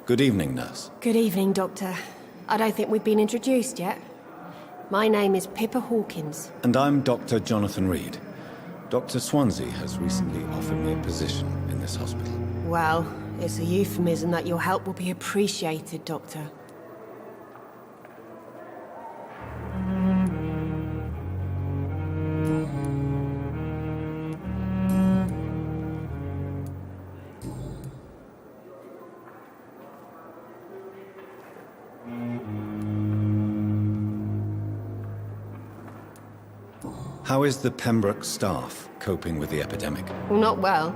Good evening, nurse. Good evening, Doctor. I don't think we've been introduced yet. My name is Pippa Hawkins. And I'm Dr. Jonathan Reed. Dr. Swansea has recently offered me a position in this hospital. Well, it's a euphemism that your help will be appreciated, Doctor. How is the Pembroke staff coping with the epidemic? Well, not well.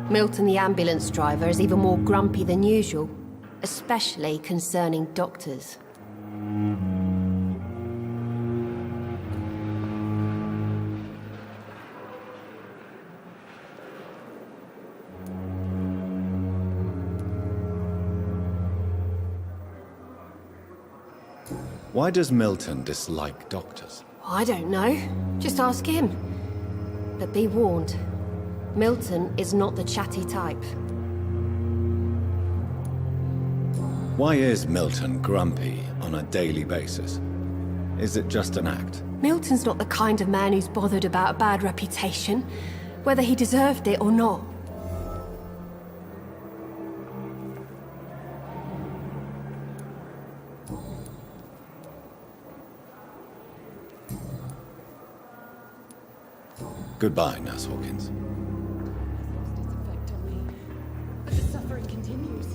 Milton, the ambulance driver, is even more grumpy than usual, especially concerning doctors. Why does Milton dislike doctors? I don't know. Just ask him. But be warned, Milton is not the chatty type. Why is Milton grumpy on a daily basis? Is it just an act? Milton's not the kind of man who's bothered about a bad reputation, whether he deserved it or not. Goodbye, Nurse Hawkins. Effect on me, but the suffering continues.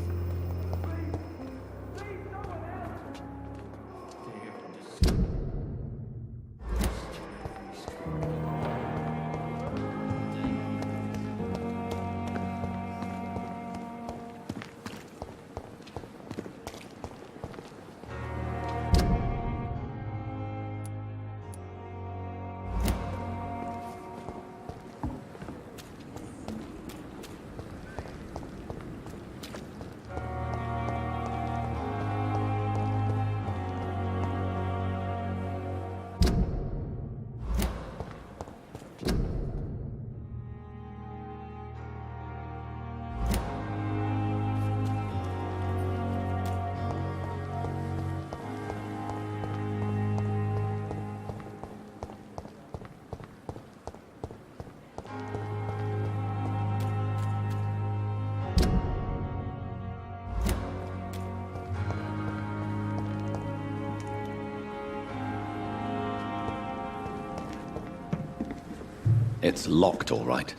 It's locked, all right.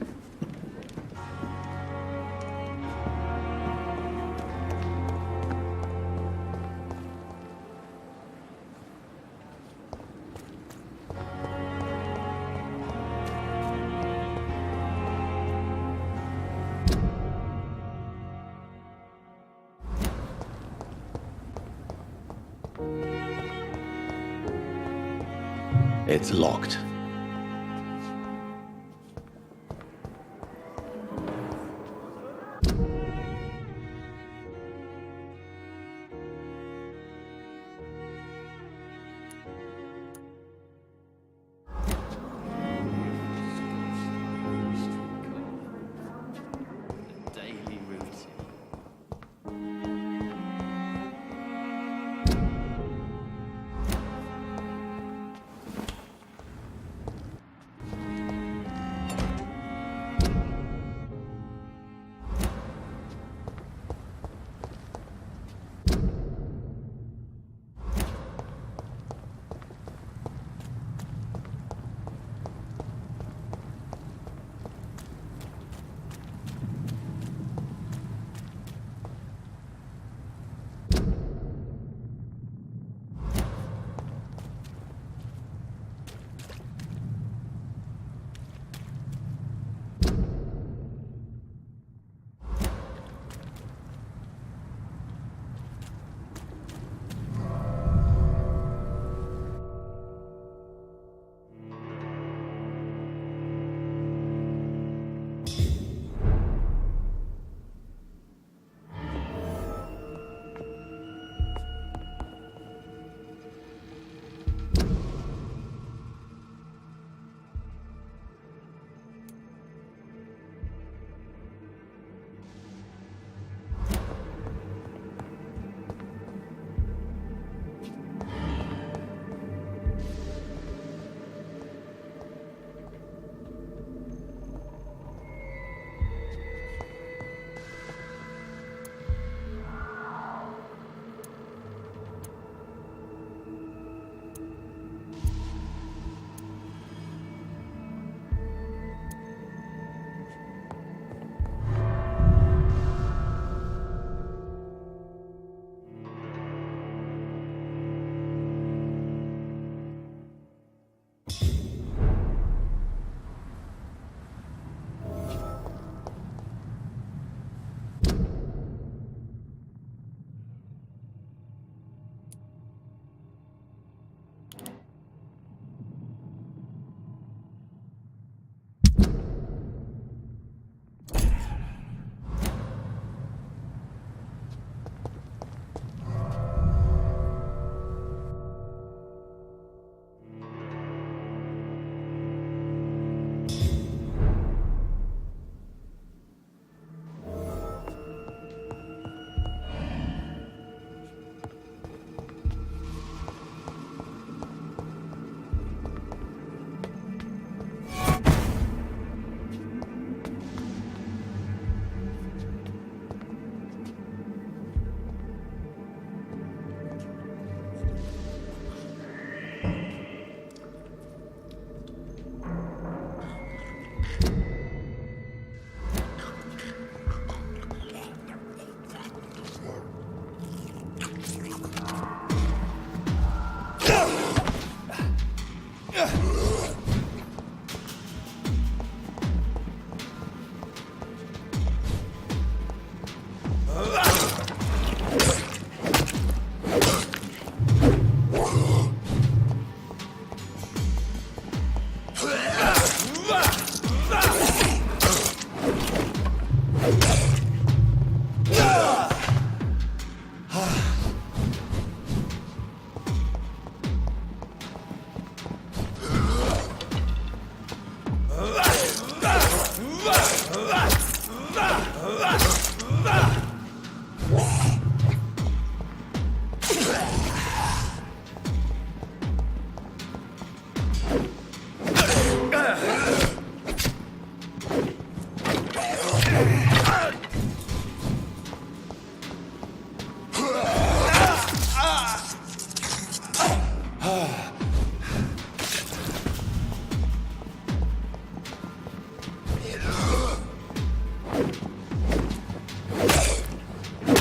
It's locked.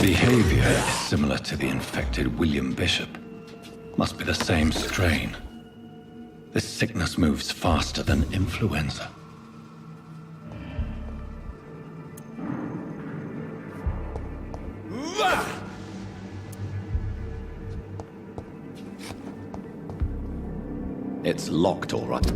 Behavior is similar to the infected William Bishop. Must be the same strain. This sickness moves faster than influenza. It's locked, all right.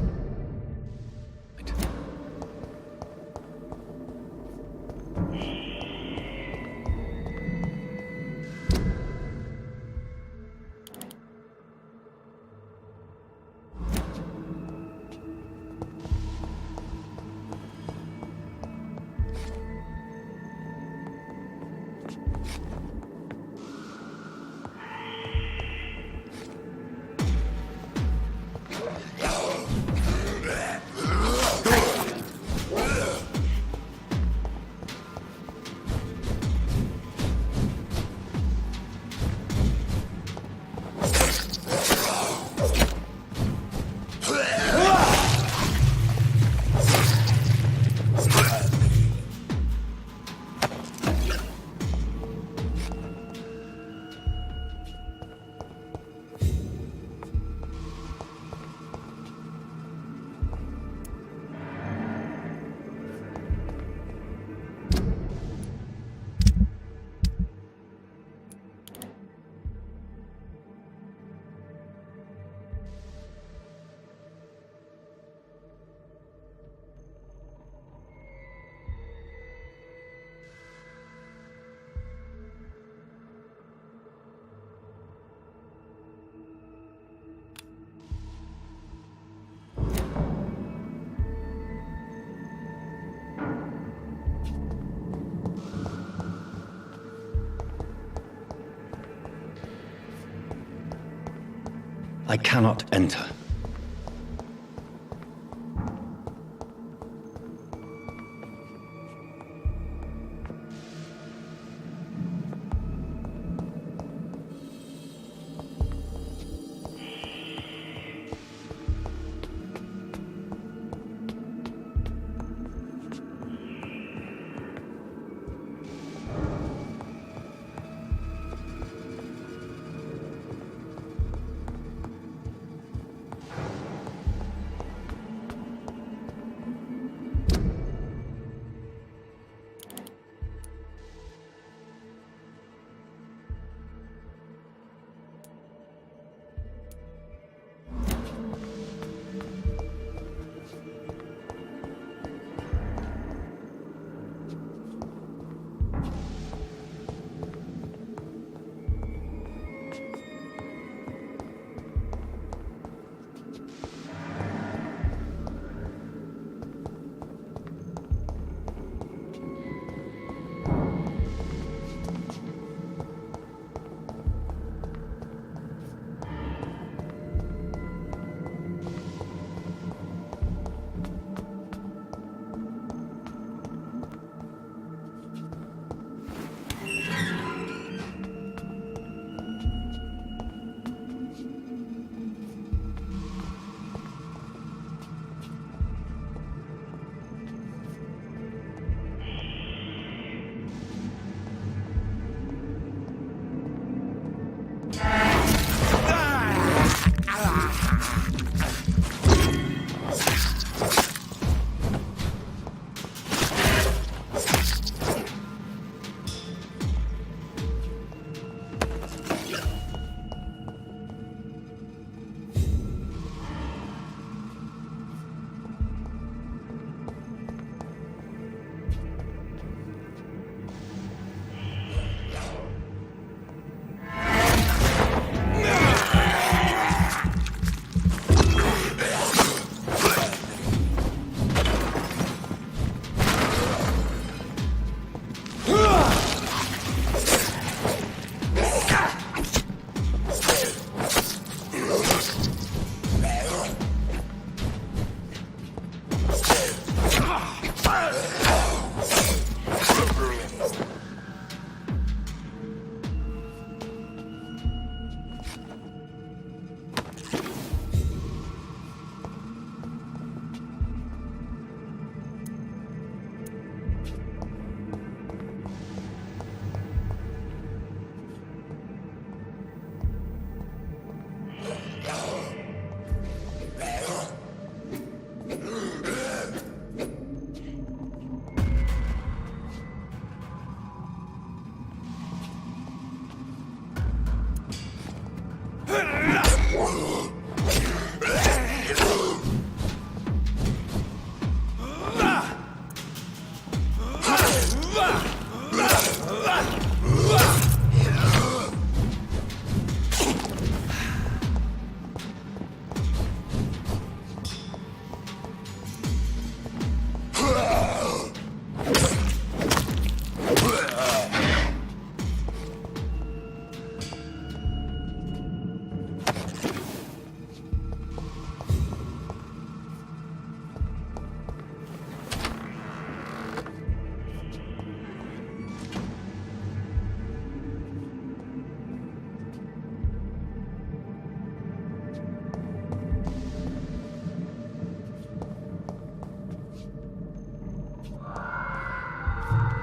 I cannot enter.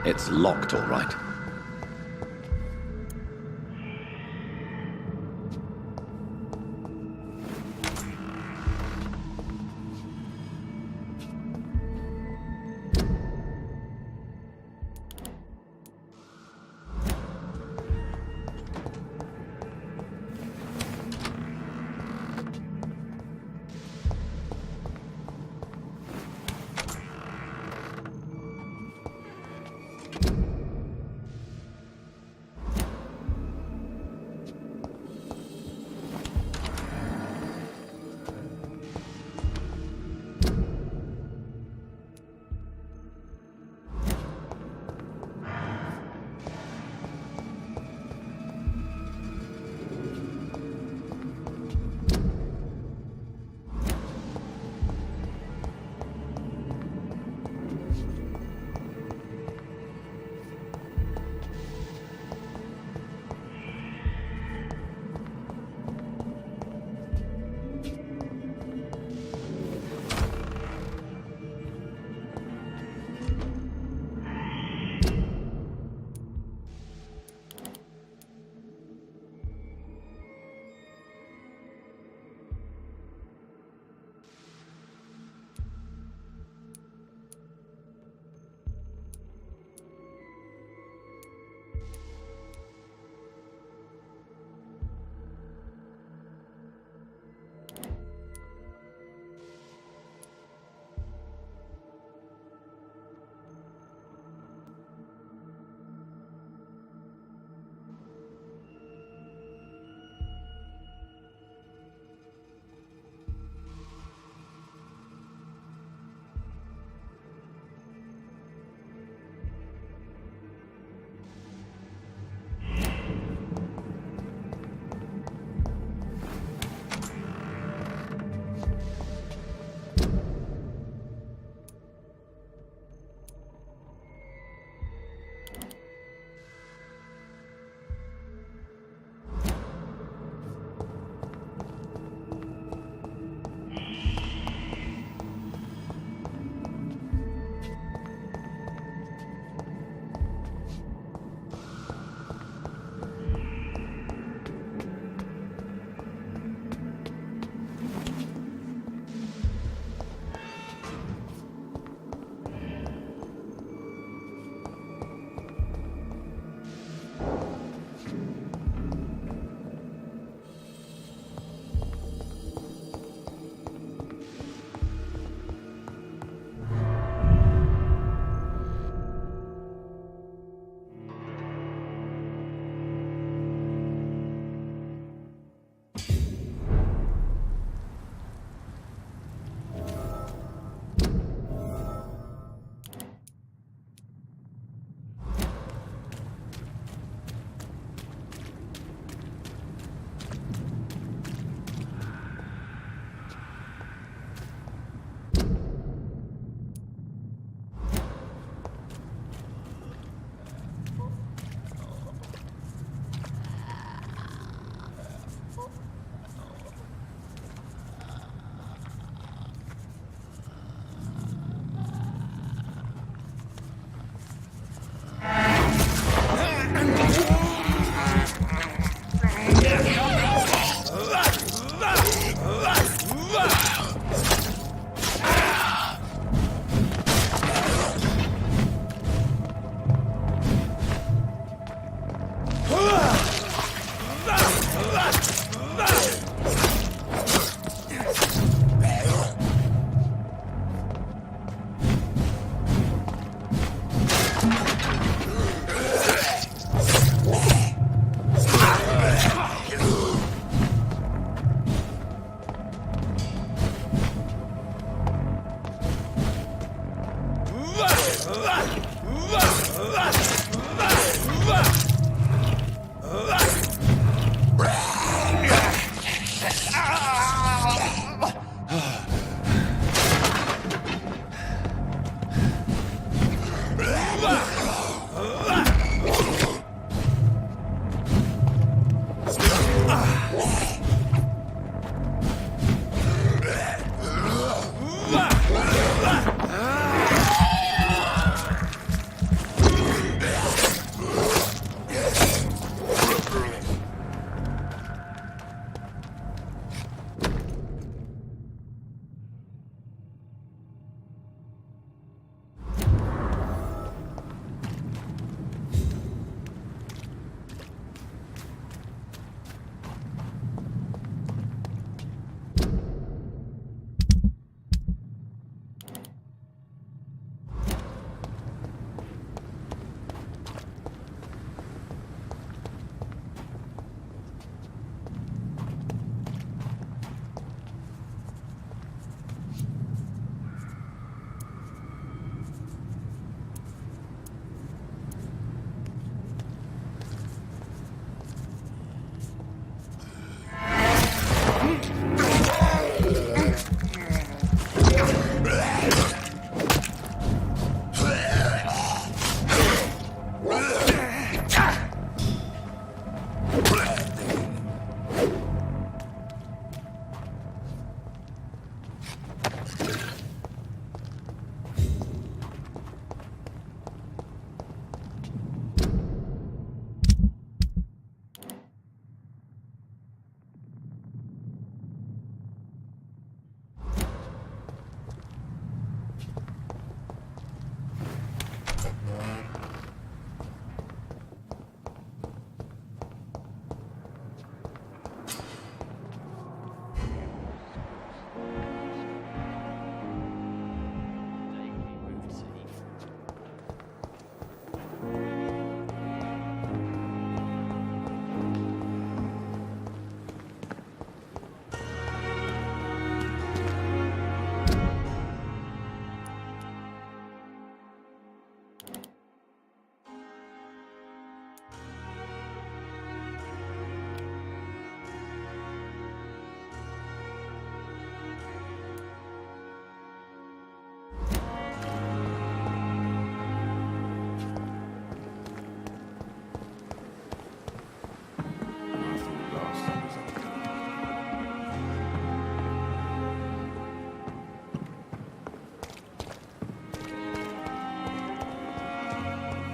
It's locked, all right.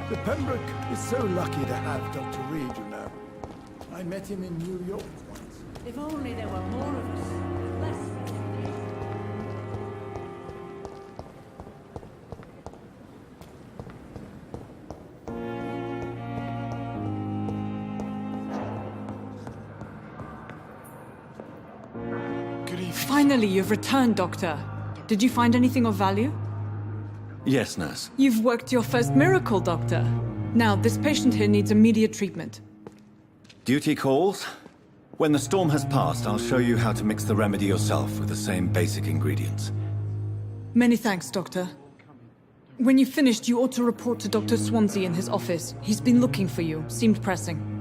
The Pembroke is so lucky to have Dr. Reed, you know. I met him in New York once. If only there were more of us. Less friendly. Good evening. Finally, you've returned, Doctor. Did you find anything of value? Yes, nurse. You've worked your first miracle, Doctor. Now, this patient here needs immediate treatment. Duty calls. When the storm has passed, I'll show you how to mix the remedy yourself with the same basic ingredients. Many thanks, Doctor. When you've finished, you ought to report to Dr. Swansea in his office. He's been looking for you. Seemed pressing.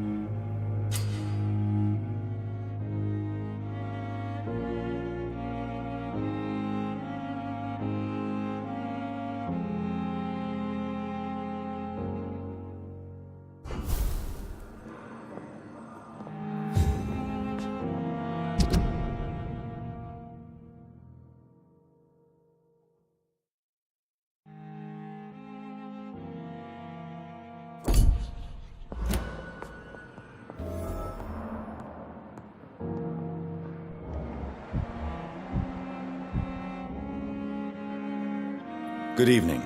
Good evening.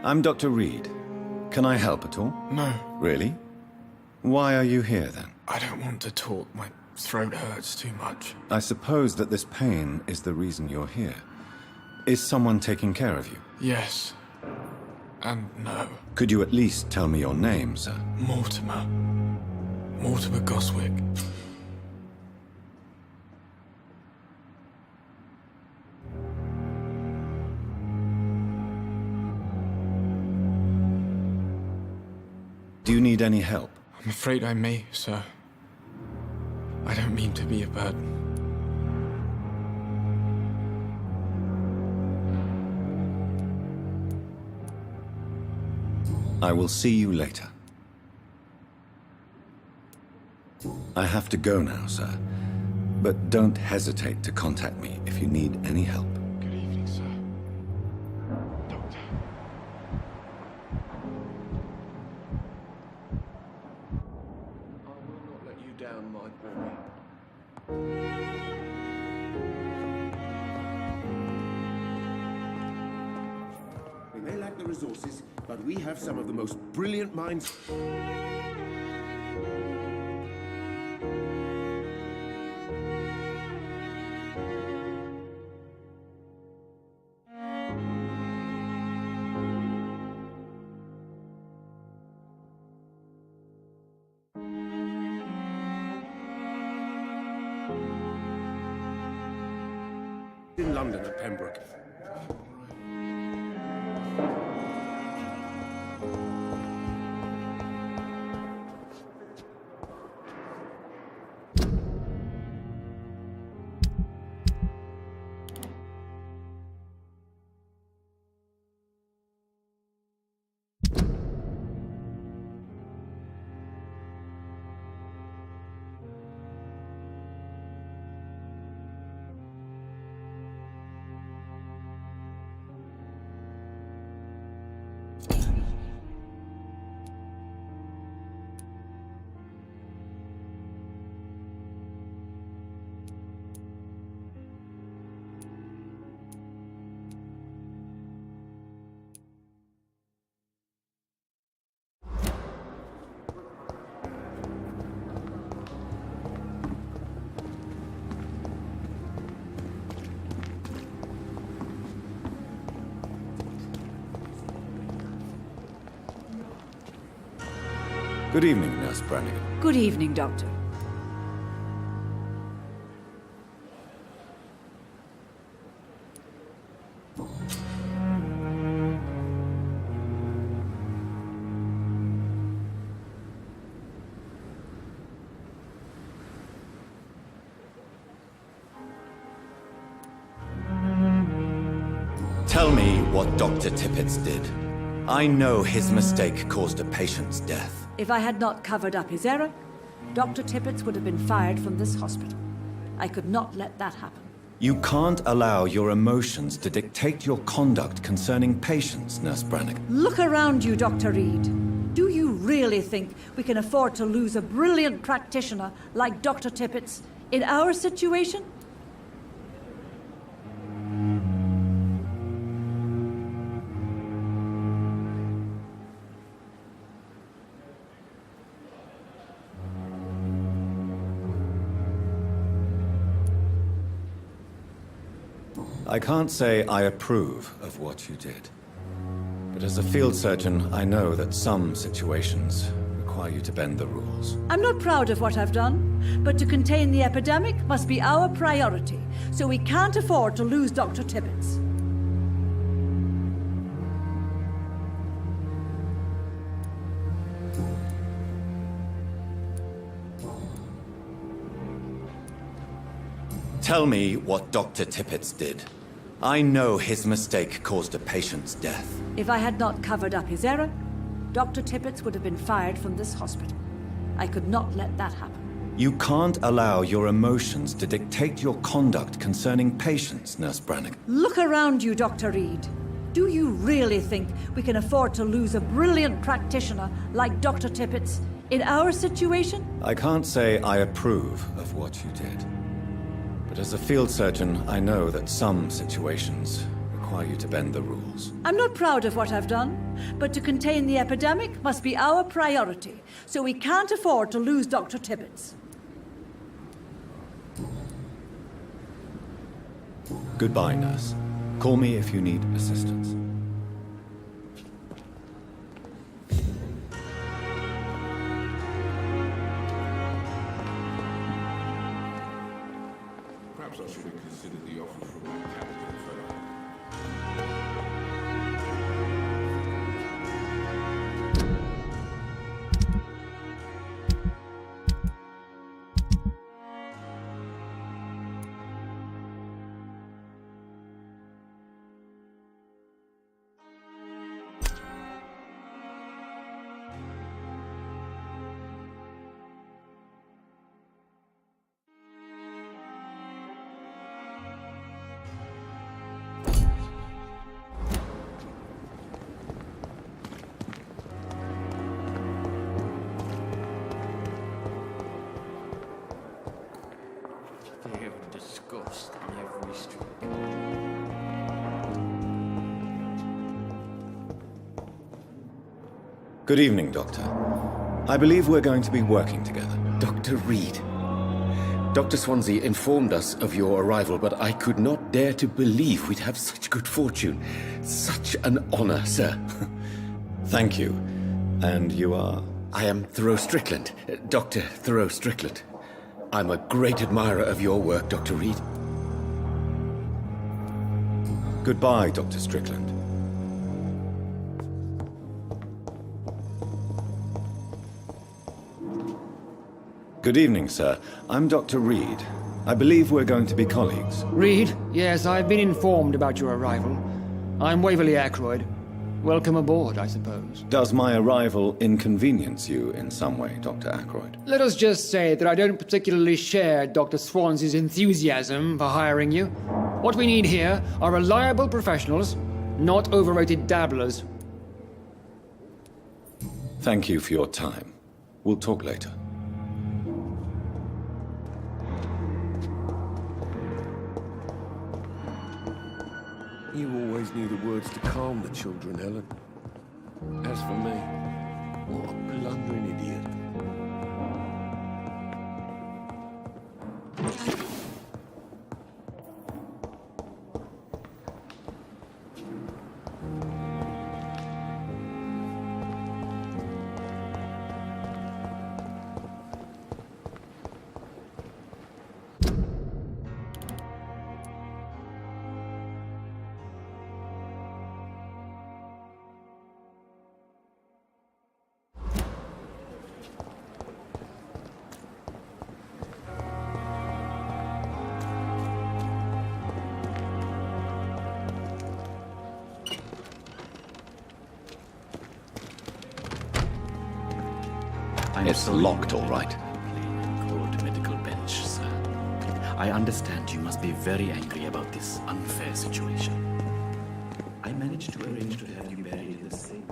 I'm Dr. Reed. Can I help at all? No, Really? Why are you here, then? I don't want to talk. My throat hurts too much. I suppose that this pain is the reason you're here. Is someone taking care of you? Yes. And no. Could you at least tell me your name, sir? Mortimer. Mortimer Goswick. Do you need any help? I'm afraid I may, sir. I don't mean to be a burden. I will see you later. I have to go now, sir. But don't hesitate to contact me if you need any help. Good evening, sir. Doctor. I will not let you down, my boy. We may lack the resources, but we have some of the most brilliant minds. In London at Pembroke. Good evening, Nurse Brannigan. Good evening, Doctor. Tell me what Dr. Tippett did. I know his mistake caused a patient's death. If I had not covered up his error, Dr. Tippett would have been fired from this hospital. I could not let that happen. You can't allow your emotions to dictate your conduct concerning patients, Nurse Brannigan. Look around you, Dr. Reed. Do really think we can afford to lose a brilliant practitioner like Dr. Tippets in our situation? I can't say I approve of what you did. But as a field surgeon, I know that some situations require you to bend the rules. I'm not proud of what I've done, but to contain the epidemic must be our priority, so we can't afford to lose Dr. Tippets. Tell me what Dr. Tippets did. I know his mistake caused a patient's death. If I had not covered up his error, Dr. Tippets would have been fired from this hospital. I could not let that happen. You can't allow your emotions to dictate your conduct concerning patients, Nurse Brannigan. Look around you, Dr. Reed. Do you really think we can afford to lose a brilliant practitioner like Dr. Tippets in our situation? I can't say I approve of what you did. But as a field surgeon, I know that some situations require you to bend the rules. I'm not proud of what I've done, but to contain the epidemic must be our priority, so we can't afford to lose Dr. Tippets. Goodbye, nurse. Call me if you need assistance. Perhaps I should have considered the offer from my captain fellow. They have disgust in every street. Good evening, Doctor. I believe we're going to be working together. Dr. Reed. Dr. Swansea informed us of your arrival, but I could not dare to believe we'd have such good fortune. Such an honor, sir. Thank you. And you are? I am Thoreau Strickland, Dr. Thoreau Strickland. I'm a great admirer of your work, Dr. Reed. Goodbye, Dr. Strickland. Good evening, sir. I'm Dr. Reed. I believe we're going to be colleagues. Reed, yes, I've been informed about your arrival. I'm Waverly Ackroyd. Welcome aboard, I suppose. Does my arrival inconvenience you in some way, Dr. Ackroyd? Let us just say that I don't particularly share Dr. Swansea's enthusiasm for hiring you. What we need here are reliable professionals, not overrated dabblers. Thank you for your time. We'll talk later. You always knew the words to calm the children, Helen. As for me, what a blundering idiot. It's locked, all right. Cold medical bench, sir. I understand you must be very angry about this unfair situation. I managed to arrange to have you buried in the same.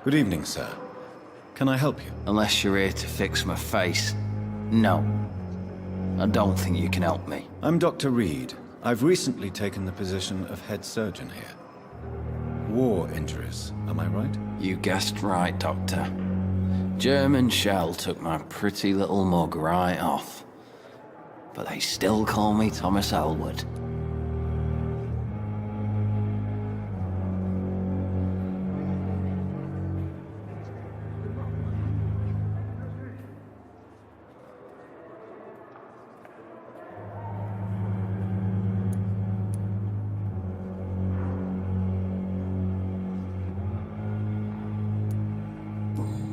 Good evening, sir. Can I help you? Unless you're here to fix my face. No. I don't think you can help me. I'm Dr. Reed. I've recently taken the position of head surgeon here. War injuries, am I right? You guessed right, Doctor. German shell took my pretty little mug right off. But they still call me Thomas Elwood.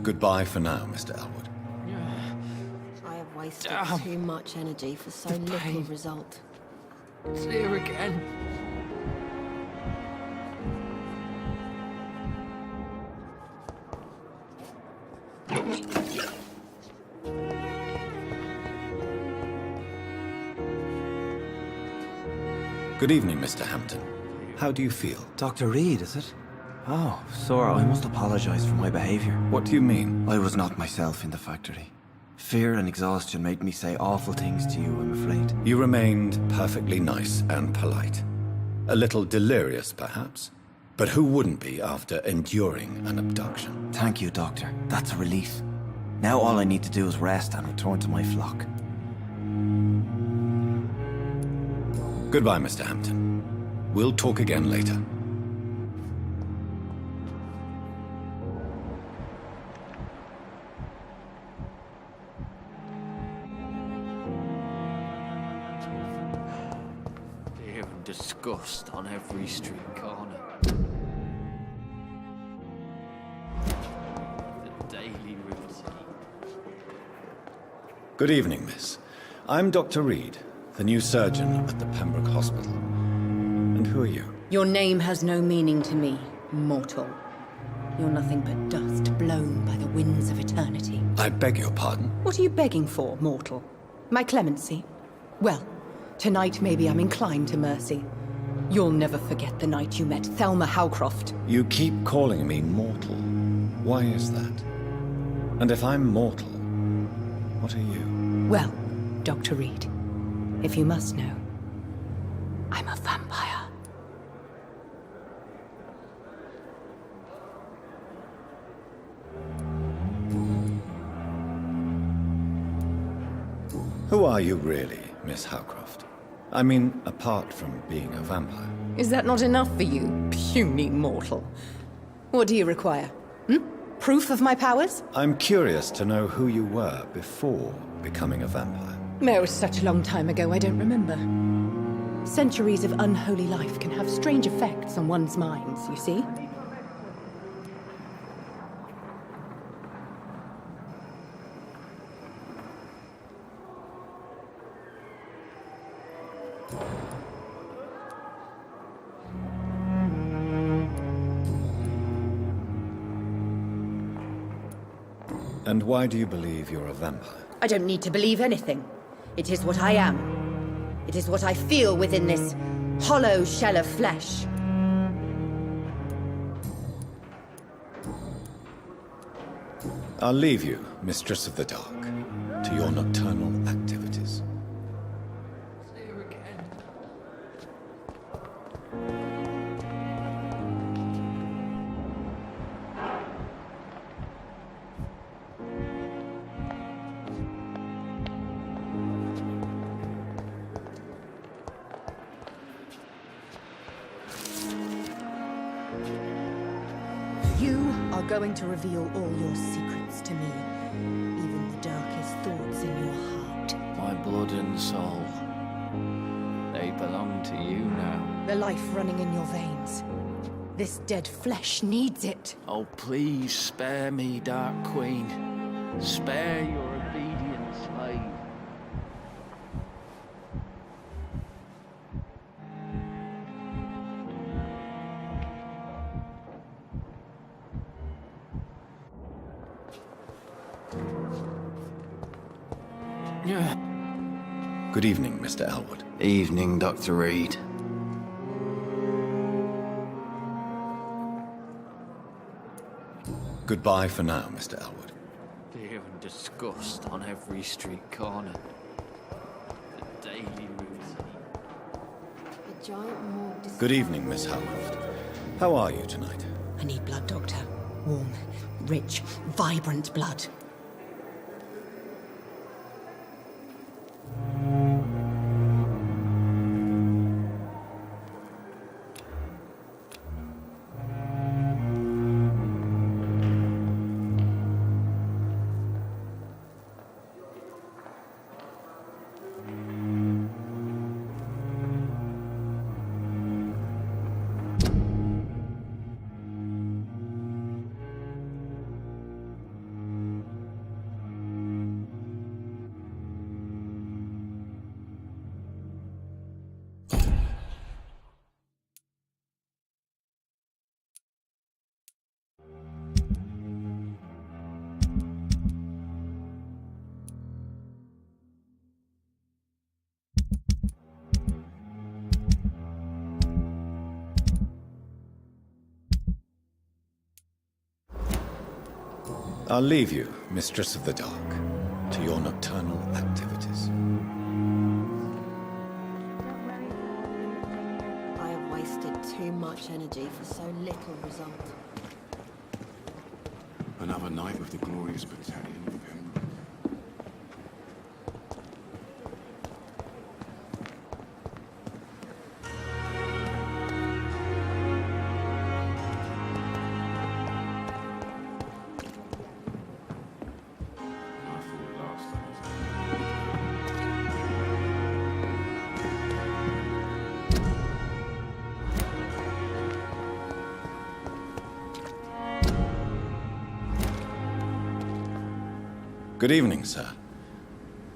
Goodbye for now, Mr. Elwood. I have wasted too much energy for so little result. It's here again. Good evening, Mr. Hampton. How do you feel? Dr. Reed, is it? Oh, sir, I must apologize for my behavior. What do you mean? I was not myself in the factory. Fear and exhaustion made me say awful things to you, I'm afraid. You remained perfectly nice and polite. A little delirious, perhaps. But who wouldn't be after enduring an abduction? Thank you, Doctor. That's a relief. Now all I need to do is rest and return to my flock. Goodbye, Mr. Hampton. We'll talk again later. Fear and disgust on every street corner. The daily routine. Good evening, miss. I'm Dr. Reed, the new surgeon at the Pembroke Hospital. And who are you? Your name has no meaning to me, mortal. You're nothing but dust blown by the winds of eternity. I beg your pardon? What are you begging for, mortal? My clemency? Well, tonight maybe I'm inclined to mercy. You'll never forget the night you met Thelma Howcroft. You keep calling me mortal. Why is that? And if I'm mortal, what are you? Well, Dr. Reed, if you must know, I'm a vampire. Who are you really, Miss Howcroft? I mean, apart from being a vampire. Is that not enough for you, puny mortal? What do you require? Proof of my powers? I'm curious to know who you were before becoming a vampire. Oh, such a long time ago, I don't remember. Centuries of unholy life can have strange effects on one's minds, you see? And why do you believe you're a vampire? I don't need to believe anything. It is what I am. It is what I feel within this hollow shell of flesh. I'll leave you, Mistress of the Dark, to your nocturnal are going to reveal all your secrets to me, even the darkest thoughts in your heart. My blood and soul. They belong to you now. The life running in your veins. This dead flesh needs it. Oh, please spare me, Dark Queen. Spare your obedient slave. Good evening, Mr. Elwood. Evening, Dr. Reed. Goodbye for now, Mr. Elwood. Fear and disgust on every street corner. The daily routine. A giant morgue. Good evening, Miss Howcroft. How are you tonight? I need blood, Doctor. Warm, rich, vibrant blood. I'll leave you, Mistress of the Dark, to your nocturnal activities. I have wasted too much energy for so little result. Another night with the glorious battalion of Pembroke. Good evening, sir.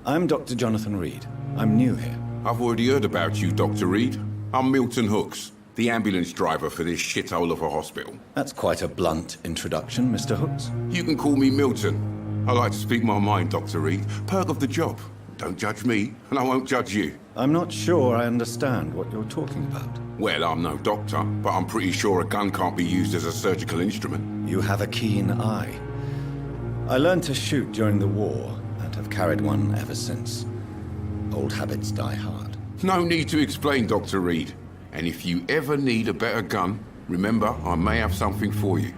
I'm Dr. Jonathan Reed. I'm new here. I've already heard about you, Dr. Reed. I'm Milton Hooks, the ambulance driver for this shithole of a hospital. That's quite a blunt introduction, Mr. Hooks. You can call me Milton. I like to speak my mind, Dr. Reed. Perk of the job. Don't judge me, and I won't judge you. I'm not sure I understand what you're talking about. Well, I'm no doctor, but I'm pretty sure a gun can't be used as a surgical instrument. You have a keen eye. I learned to shoot during the war, and have carried one ever since. Old habits die hard. No need to explain, Dr. Reed. And if you ever need a better gun, remember, I may have something for you.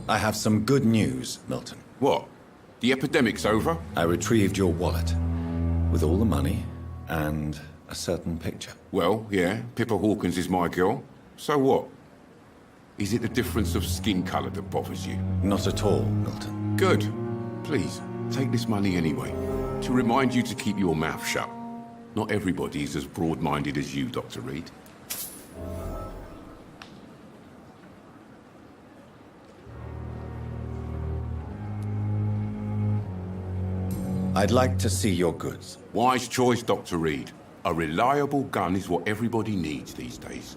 I have some good news, Milton. What? The epidemic's over? I retrieved your wallet, with all the money, and a certain picture. Well, yeah, Pippa Hawkins is my girl. So what? Is it the difference of skin colour that bothers you? Not at all, Milton. Good. Please, take this money anyway, to remind you to keep your mouth shut. Not everybody is as broad-minded as you, Dr. Reed. I'd like to see your goods. Wise choice, Dr. Reed. A reliable gun is what everybody needs these days.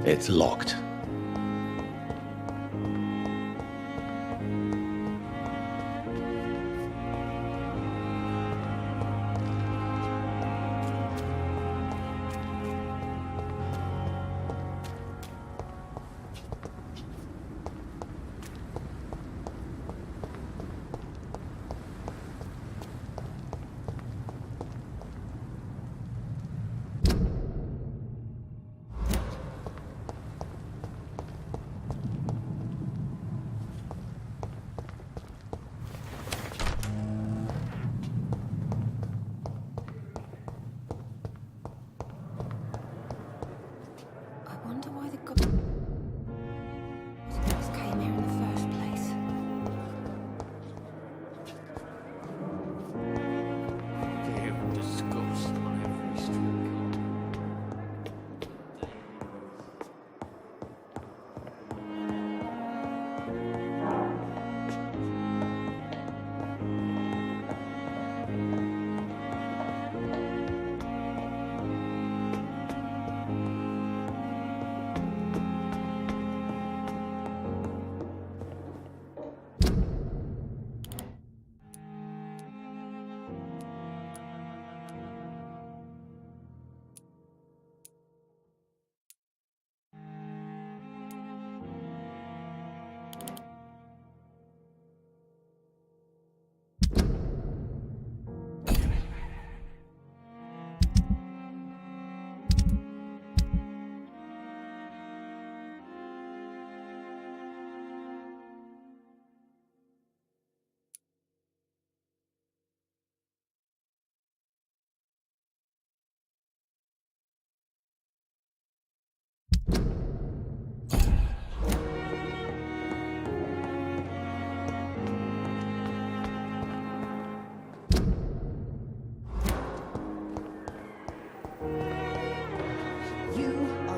It's locked.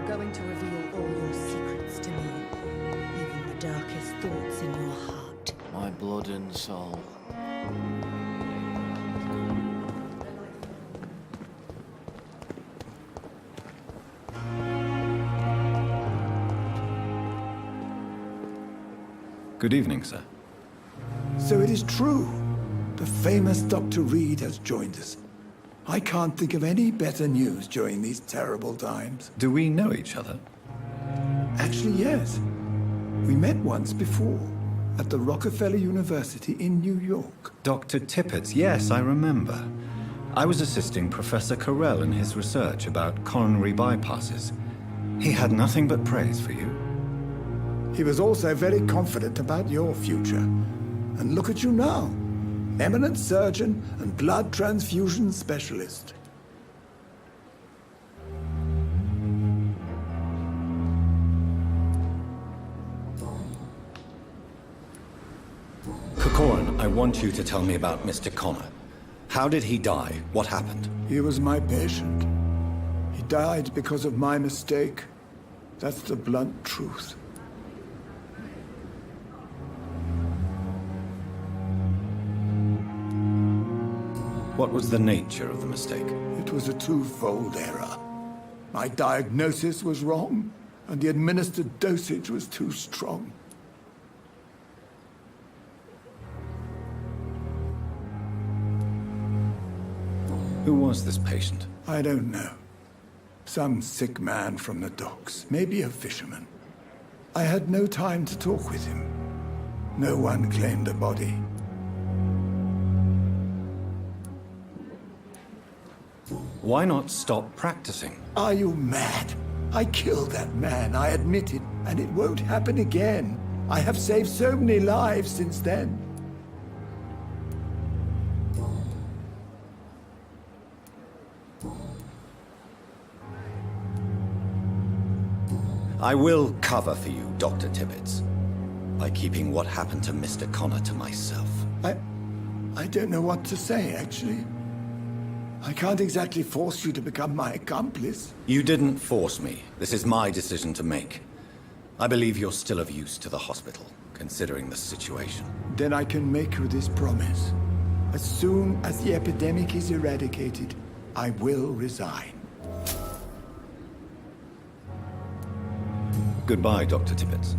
Going to reveal all your secrets to me, even the darkest thoughts in your heart. My blood and soul. Good evening, sir. So it is true. The famous Dr. Reed has joined us. I can't think of any better news during these terrible times. Do we know each other? Actually, yes. We met once before, at the Rockefeller University in New York. Dr. Tippett, yes, I remember. I was assisting Professor Carell in his research about coronary bypasses. He had nothing but praise for you. He was also very confident about your future. And look at you now. Eminent surgeon and blood transfusion specialist. Corcoran, I want you to tell me about Mr. Connor. How did he die? What happened? He was my patient. He died because of my mistake. That's the blunt truth. What was the nature of the mistake? It was a twofold error. My diagnosis was wrong, and the administered dosage was too strong. Who was this patient? I don't know. Some sick man from the docks, maybe a fisherman. I had no time to talk with him. No one claimed a body. Why not stop practicing? Are you mad? I killed that man, I admit it, and it won't happen again. I have saved so many lives since then. I will cover for you, Dr. Tibbets, by keeping what happened to Mr. Connor to myself. I don't know what to say, actually. I can't exactly force you to become my accomplice. You didn't force me. This is my decision to make. I believe you're still of use to the hospital, considering the situation. Then I can make you this promise. As soon as the epidemic is eradicated, I will resign. Goodbye, Dr. Tippett.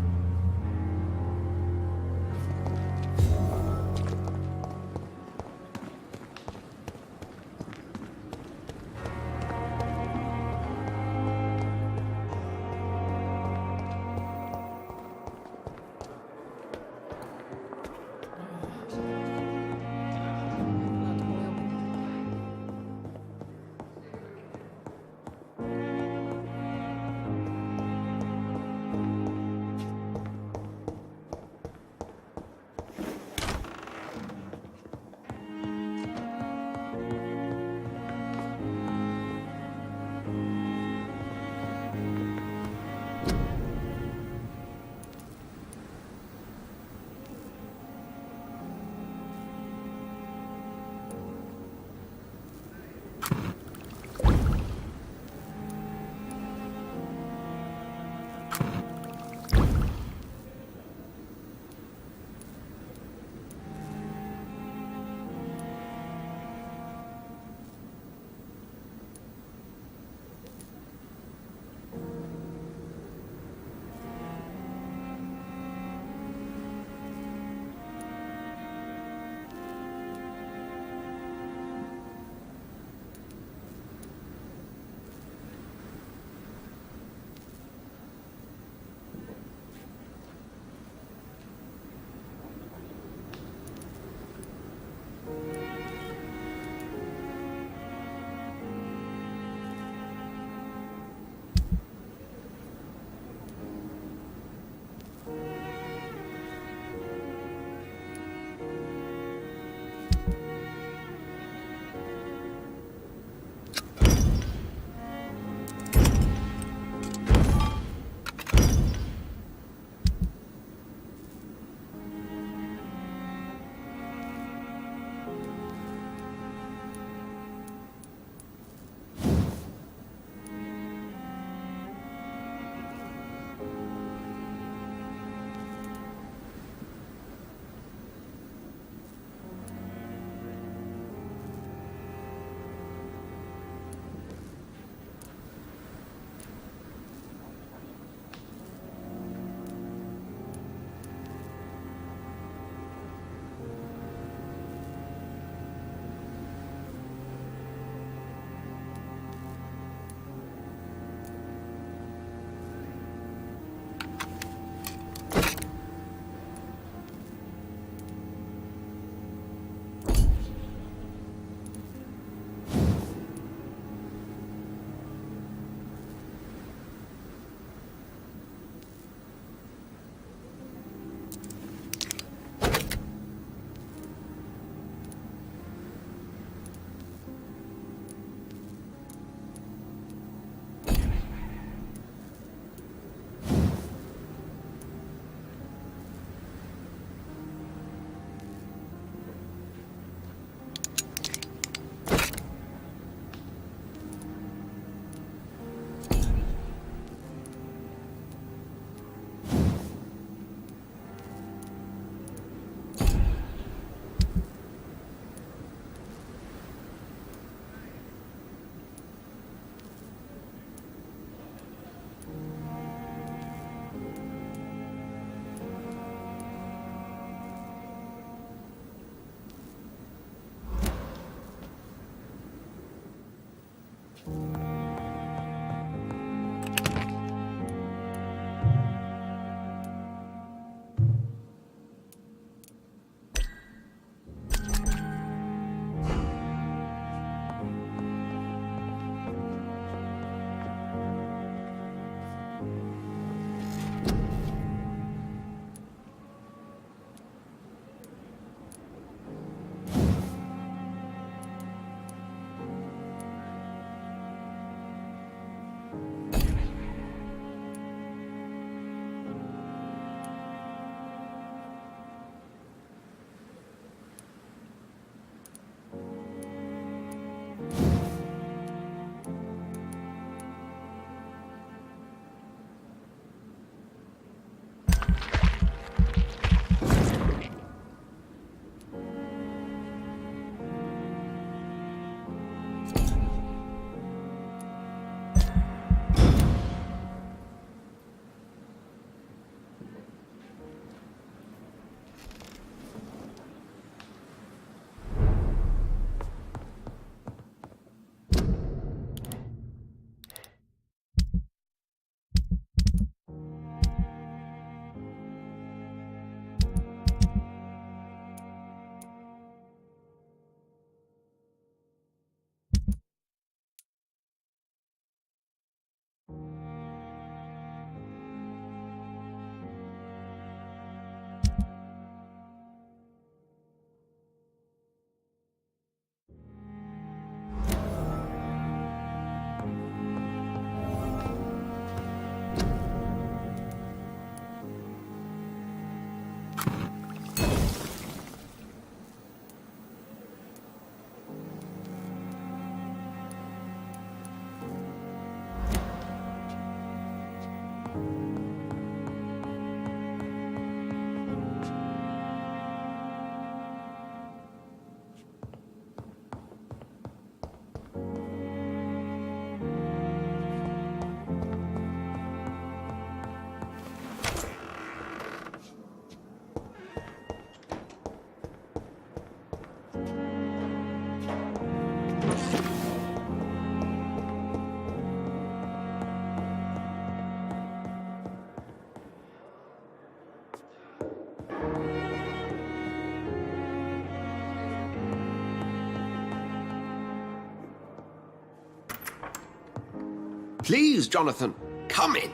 Please, Jonathan, come in.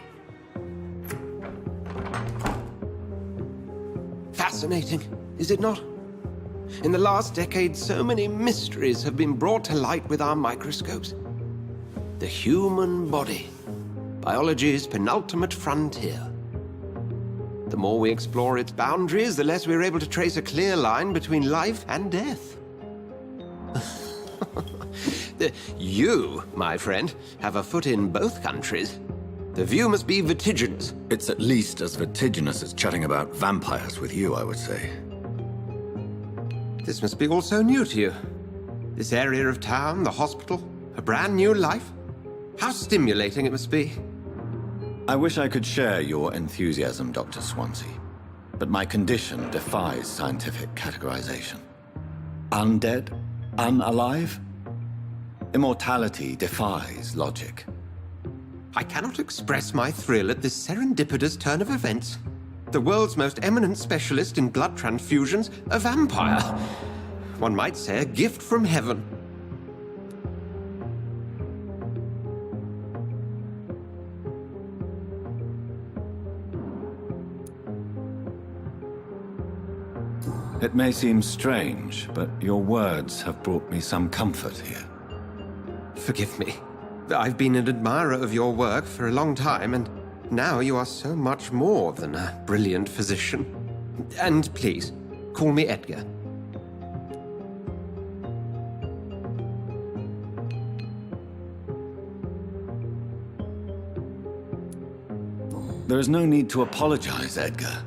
Fascinating, is it not? In the last decade, so many mysteries have been brought to light with our microscopes. The human body, biology's penultimate frontier. The more we explore its boundaries, the less we're able to trace a clear line between life and death. You, my friend, have a foot in both countries. The view must be vertiginous. It's at least as vertiginous as chatting about vampires with you, I would say. This must be all so new to you. This area of town, the hospital, a brand new life. How stimulating it must be. I wish I could share your enthusiasm, Dr. Swansea, but my condition defies scientific categorization. Undead? Unalive? Immortality defies logic. I cannot express my thrill at this serendipitous turn of events. The world's most eminent specialist in blood transfusions, a vampire. One might say a gift from heaven. It may seem strange, but your words have brought me some comfort here. Forgive me. I've been an admirer of your work for a long time, and now you are so much more than a brilliant physician. And please, call me Edgar. There is no need to apologize, Edgar.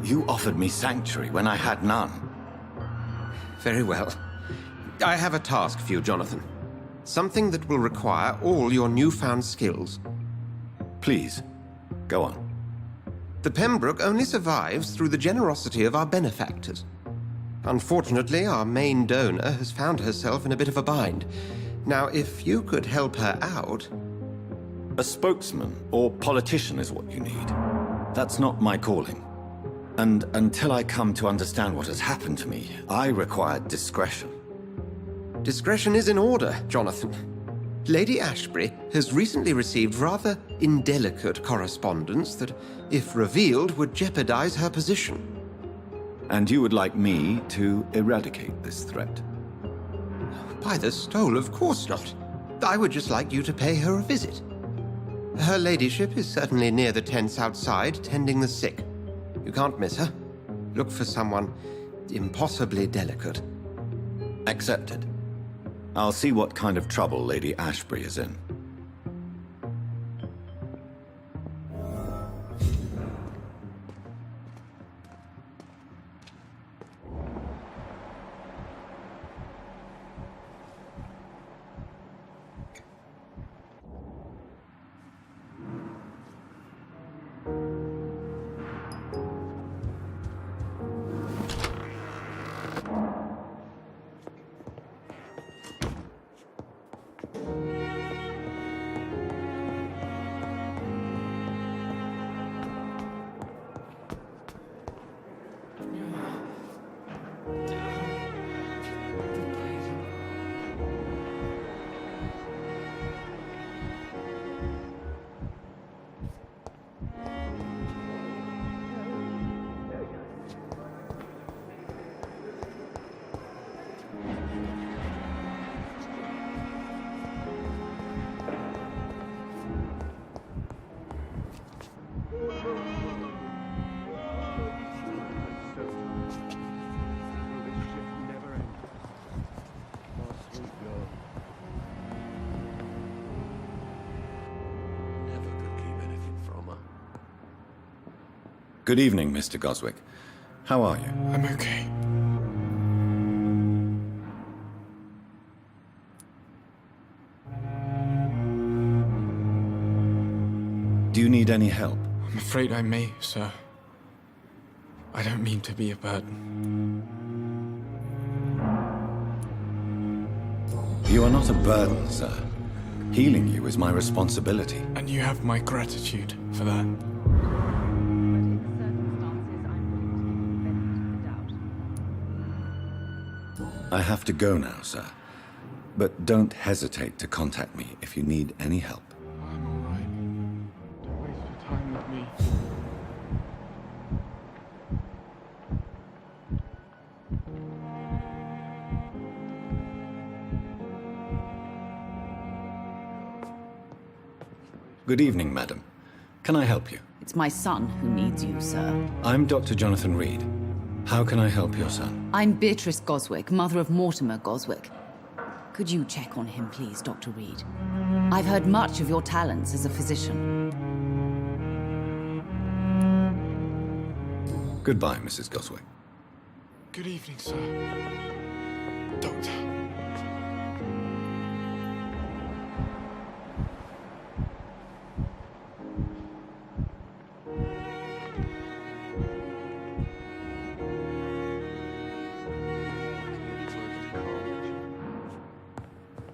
You offered me sanctuary when I had none. Very well. I have a task for you, Jonathan. Something that will require all your newfound skills. Please, go on. The Pembroke only survives through the generosity of our benefactors. Unfortunately, our main donor has found herself in a bit of a bind. Now, if you could help her out... A spokesman or politician is what you need. That's not my calling. And until I come to understand what has happened to me, I require discretion. Discretion is in order, Jonathan. Lady Ashbury has recently received rather indelicate correspondence that, if revealed, would jeopardize her position. And you would like me to eradicate this threat? By the stole, of course not. I would just like you to pay her a visit. Her ladyship is certainly near the tents outside, tending the sick. You can't miss her. Look for someone impossibly delicate. Accepted. I'll see what kind of trouble Lady Ashbury is in. Good evening, Mr. Goswick. How are you? I'm okay. Do you need any help? I'm afraid I may, sir. I don't mean to be a burden. You are not a burden, sir. Healing you is my responsibility. And you have my gratitude for that. I have to go now, sir. But don't hesitate to contact me if you need any help. I'm Good evening, madam. Can I help you? It's my son who needs you, sir. I'm Dr. Jonathan Reed. How can I help your son? I'm Beatrice Goswick, mother of Mortimer Goswick. Could you check on him, please, Dr. Reed? I've heard much of your talents as a physician. Goodbye, Mrs. Goswick. Good evening, sir. Doctor.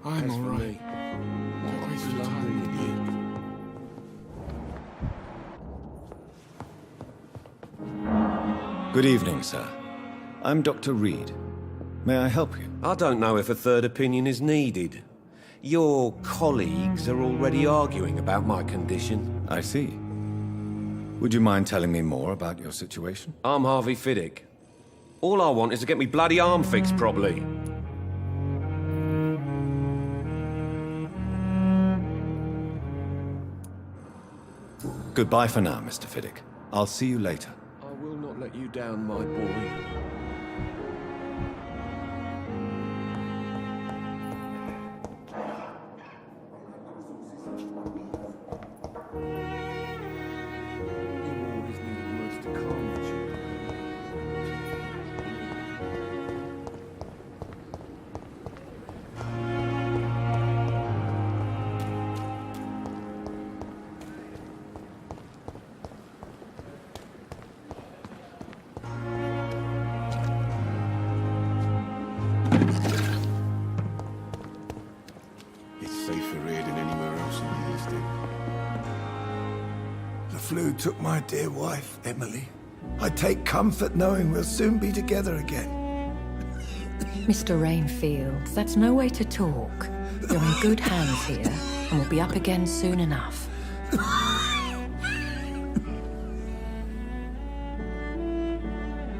I'm all right. What a waste of time with you. Good evening, sir. I'm Dr. Reed. May I help you? I don't know if a third opinion is needed. Your colleagues are already arguing about my condition. I see. Would you mind telling me more about your situation? I'm Harvey Fiddick. All I want is to get me bloody arm fixed properly. Goodbye for now, Mr. Fiddick. I'll see you later. I will not let you down, my boy. The flu took my dear wife, Emily. I take comfort knowing we'll soon be together again. Mr. Rainfield, that's no way to talk. You're in good hands here, and we'll be up again soon enough.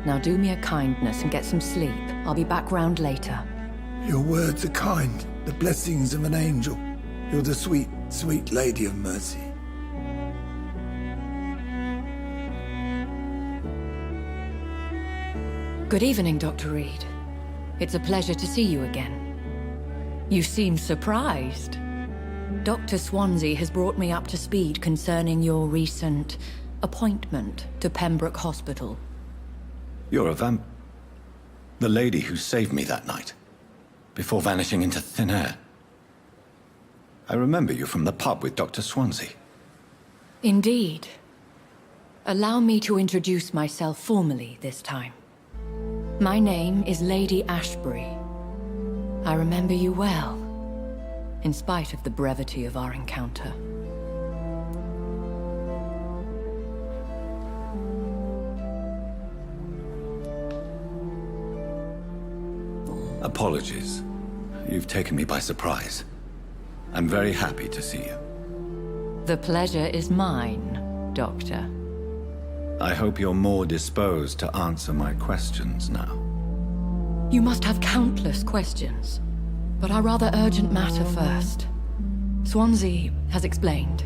Now do me a kindness and get some sleep. I'll be back round later. Your words are kind, the blessings of an angel. You're the sweet, sweet Lady of Mercy. Good evening, Dr. Reed. It's a pleasure to see you again. You seem surprised. Dr. Swansea has brought me up to speed concerning your recent appointment to Pembroke Hospital. You're a the lady who saved me that night, before vanishing into thin air. I remember you from the pub with Dr. Swansea. Indeed. Allow me to introduce myself formally this time. My name is Lady Ashbury. I remember you well, in spite of the brevity of our encounter. Apologies. You've taken me by surprise. I'm very happy to see you. The pleasure is mine, Doctor. I hope you're more disposed to answer my questions now. You must have countless questions, but our rather urgent matter first. Swansea has explained.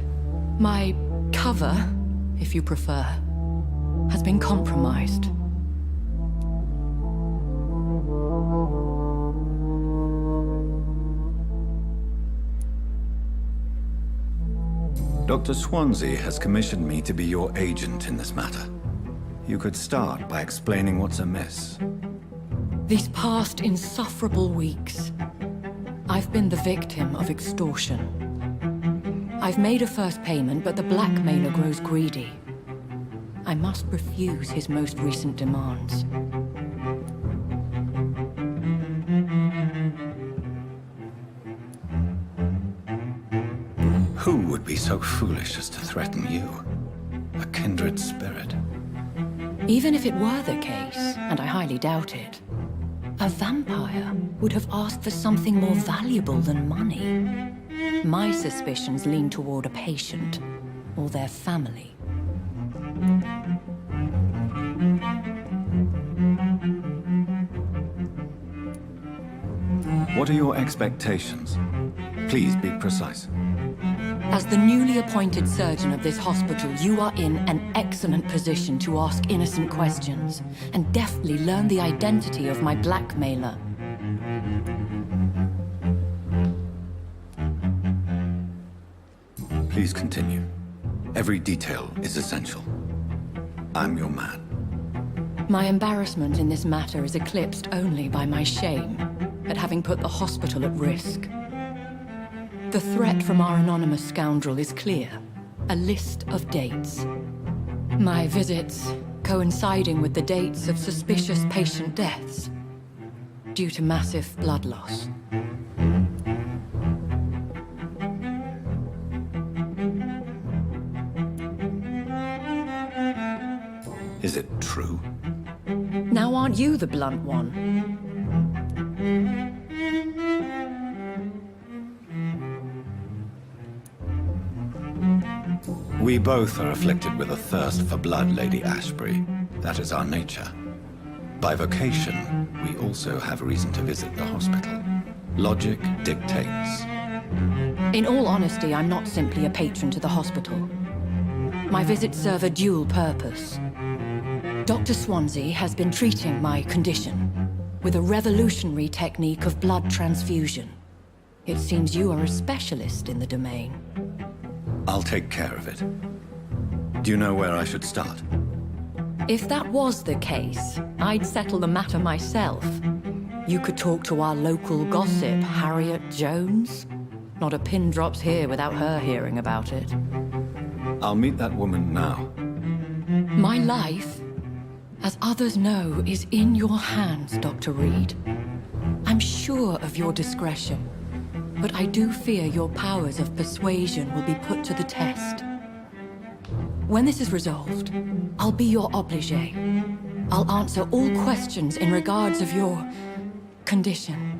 My cover, if you prefer, has been compromised. Dr. Swansea has commissioned me to be your agent in this matter. You could start by explaining what's amiss. These past insufferable weeks, I've been the victim of extortion. I've made a first payment, but the blackmailer grows greedy. I must refuse his most recent demands. Who would be so foolish as to threaten you? A kindred spirit. Even if it were the case, and I highly doubt it, a vampire would have asked for something more valuable than money. My suspicions lean toward a patient, or their family. What are your expectations? Please be precise. As the newly appointed surgeon of this hospital, you are in an excellent position to ask innocent questions and deftly learn the identity of my blackmailer. Please continue. Every detail is essential. I'm your man. My embarrassment in this matter is eclipsed only by my shame at having put the hospital at risk. The threat from our anonymous scoundrel is clear. A list of dates. My visits coinciding with the dates of suspicious patient deaths due to massive blood loss. Is it true? Now aren't you the blunt one? We both are afflicted with a thirst for blood, Lady Ashbury. That is our nature. By vocation, we also have reason to visit the hospital. Logic dictates. In all honesty, I'm not simply a patron to the hospital. My visits serve a dual purpose. Dr. Swansea has been treating my condition with a revolutionary technique of blood transfusion. It seems you are a specialist in the domain. I'll take care of it. Do you know where I should start? If that was the case, I'd settle the matter myself. You could talk to our local gossip, Harriet Jones. Not a pin drops here without her hearing about it. I'll meet that woman now. My life, as others know, is in your hands, Dr. Reed. I'm sure of your discretion, but I do fear your powers of persuasion will be put to the test. When this is resolved, I'll be your obligé. I'll answer all questions in regards of your condition.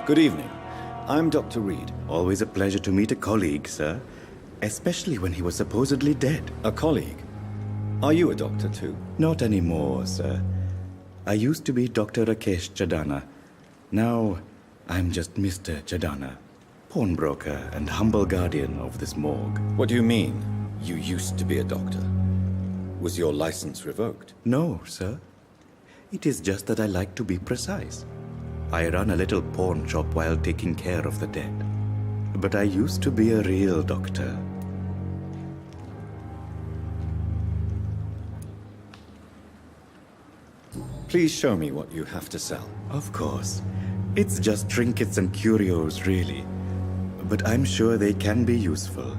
Good evening. I'm Dr. Reed. Always a pleasure to meet a colleague, sir. Especially when he was supposedly dead. A colleague? Are you a doctor too? Not anymore, sir. I used to be Dr. Rakesh Chadana. Now, I'm just Mr. Chadana, pawnbroker and humble guardian of this morgue. What do you mean, you used to be a doctor? Was your license revoked? No, sir. It is just that I like to be precise. I run a little pawn shop while taking care of the dead. But I used to be a real doctor. Please show me what you have to sell. Of course. It's just trinkets and curios, really. But I'm sure they can be useful.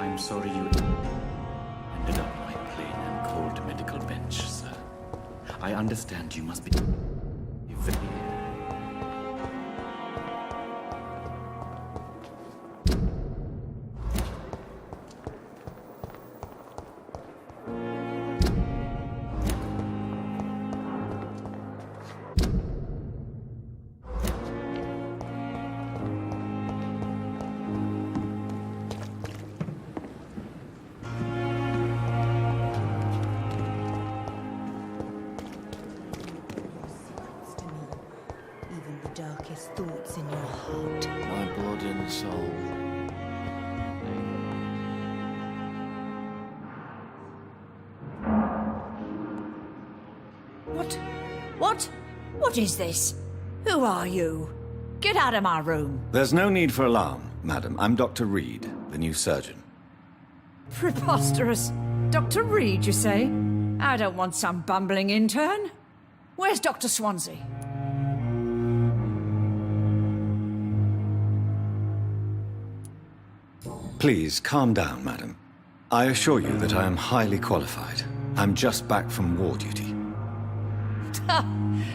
I'm sorry you ended up my plain and cold medical bench, sir. I understand you must be very... Even the darkest thoughts in your heart. My blood and soul. What is this? Who are you? Get out of my room. There's no need for alarm, madam. I'm Dr. Reed, the new surgeon. Preposterous. Dr. Reed, you say? I don't want some bumbling intern. Where's Dr. Swansea? Please, calm down, madam. I assure you that I am highly qualified. I'm just back from war duty.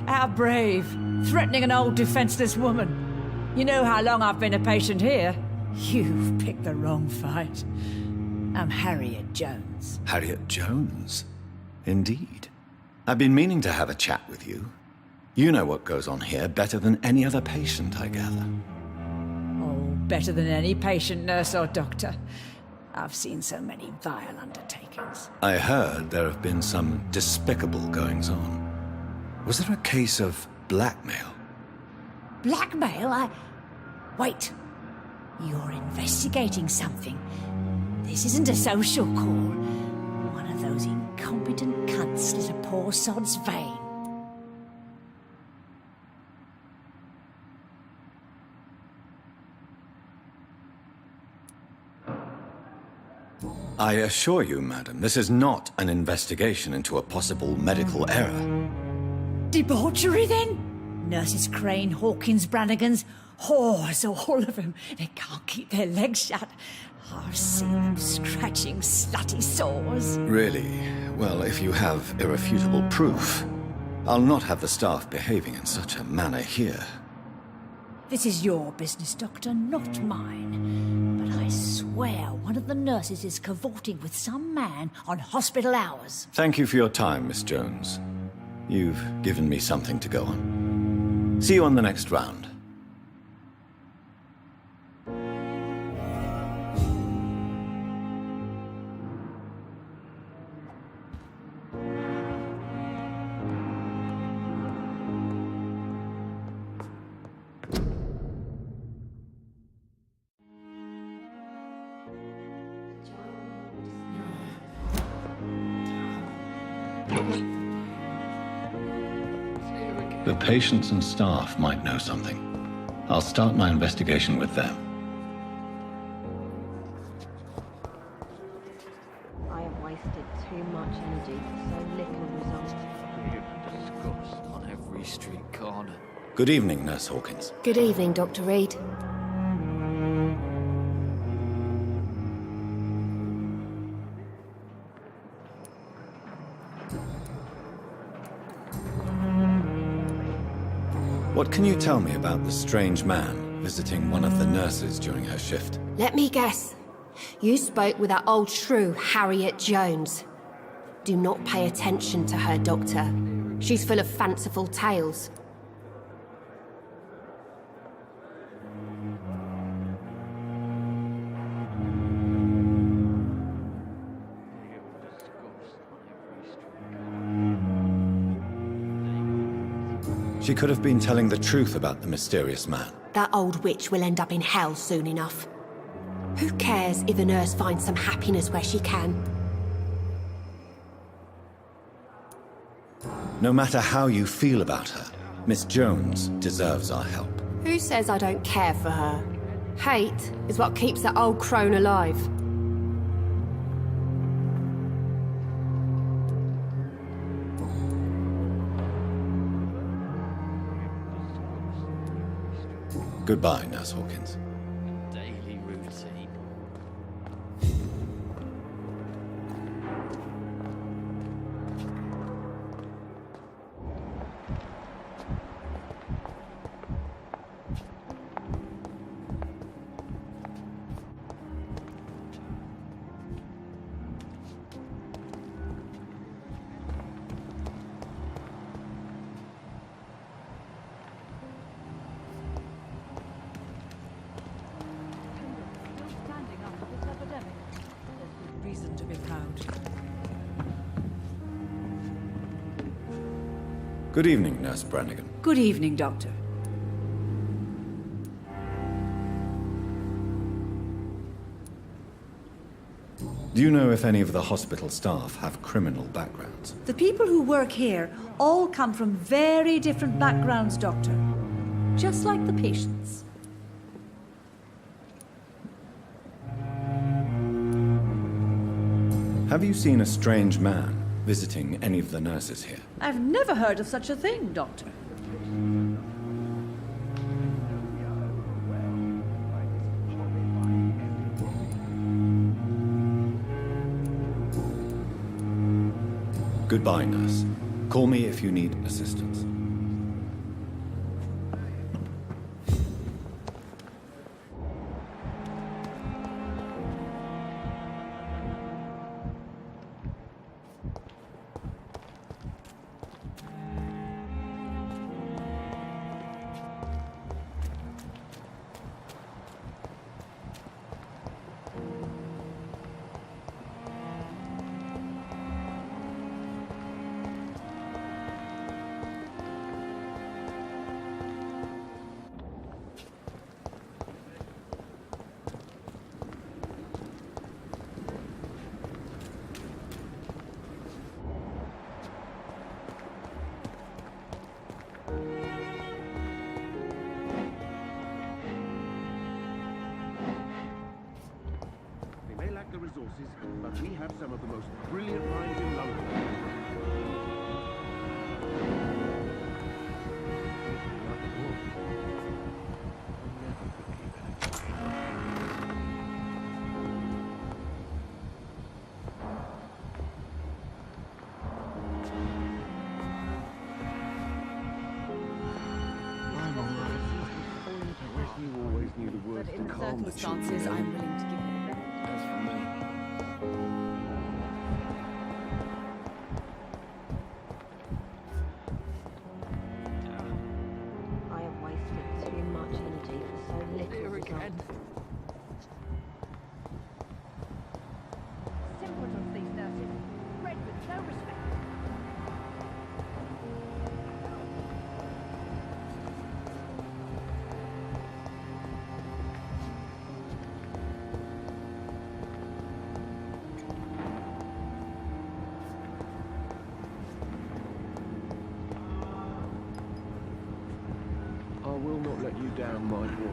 How brave. Threatening an old defenseless woman. You know how long I've been a patient here? You've picked the wrong fight. I'm Harriet Jones. Harriet Jones? Indeed. I've been meaning to have a chat with you. You know what goes on here better than any other patient, I gather. Oh, better than any patient, nurse or doctor. I've seen so many vile undertakings. I heard there have been some despicable goings-on. Was there a case of blackmail? Blackmail? Wait. You're investigating something. This isn't a social call. One of those incompetent cunts slit a poor sod's vein. I assure you, madam, this is not an investigation into a possible medical error. Debauchery, then? Nurses Crane, Hawkins, Brannigans, whores, all of them. They can't keep their legs shut. I've seen them scratching slutty sores. Really? Well, if you have irrefutable proof, I'll not have the staff behaving in such a manner here. This is your business, Doctor, not mine. But I swear one of the nurses is cavorting with some man on hospital hours. Thank you for your time, Miss Jones. You've given me something to go on. See you on the next round. The patients and staff might know something. I'll start my investigation with them. I have wasted too much energy for so little result. Disgust on every street corner. Good evening, Nurse Hawkins. Good evening, Dr. Reed. What can you tell me about the strange man visiting one of the nurses during her shift? Let me guess. You spoke with that old shrew, Harriet Jones. Do not pay attention to her, Doctor. She's full of fanciful tales. She could have been telling the truth about the mysterious man. That old witch will end up in hell soon enough. Who cares if a nurse finds some happiness where she can? No matter how you feel about her, Miss Jones deserves our help. Who says I don't care for her? Hate is what keeps that old crone alive. Goodbye, Nurse Hawkins. Daily routine. Reason to be proud. Good evening, Nurse Brannigan. Good evening, Doctor. Do you know if any of the hospital staff have criminal backgrounds? The people who work here all come from very different backgrounds, Doctor. Just like the patients. Have you seen a strange man visiting any of the nurses here? I've never heard of such a thing, Doctor. Goodbye, nurse. Call me if you need assistance. They may lack the resources, but we have some of the most brilliant minds in London. You always knew the words But in to the calm the circumstances, children. I'm willing to give you the benefit. As for me, I have wasted too much energy for so little result. Simpletons, these nurses. Bred with no respect. I will not let you down, my boy.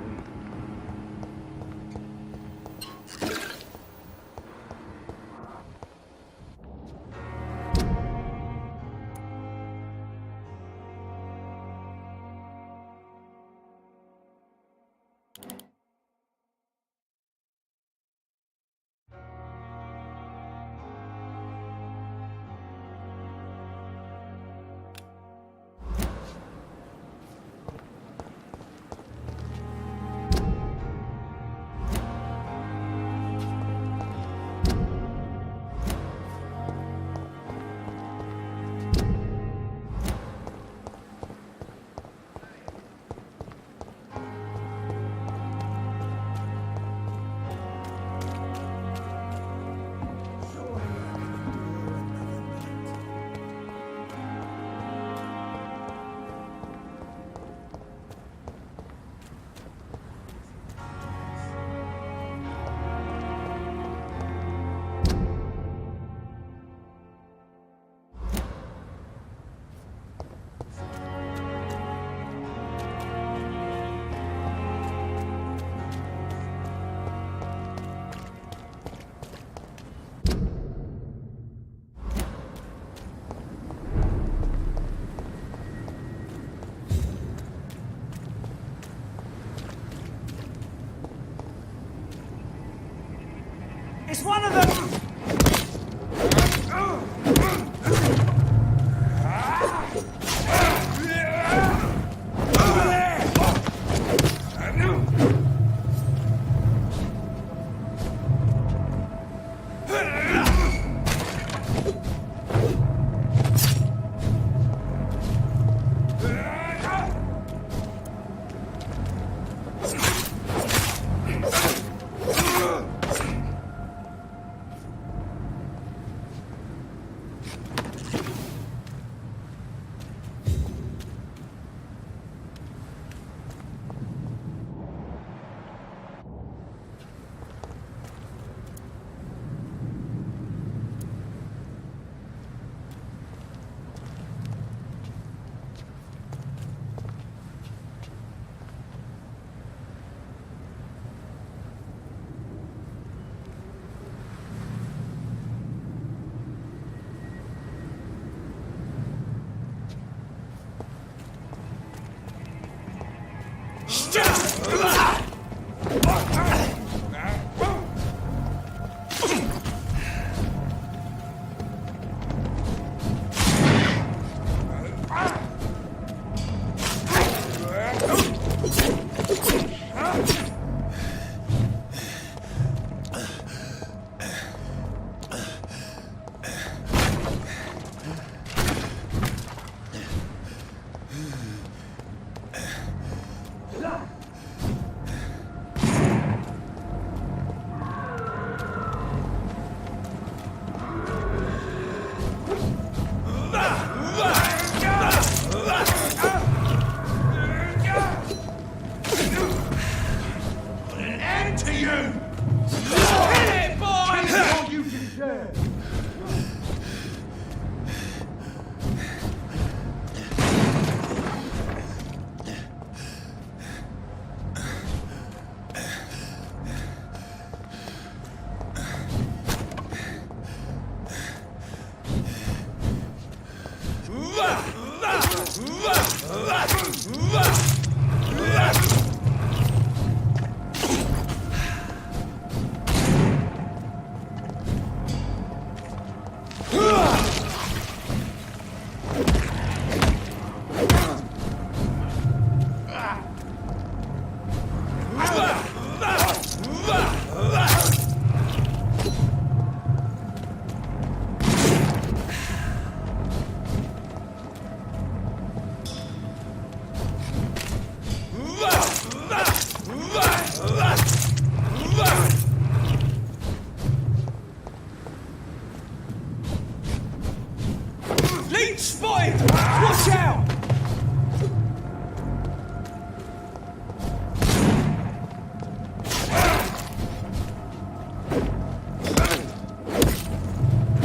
Leech spotted! Watch out!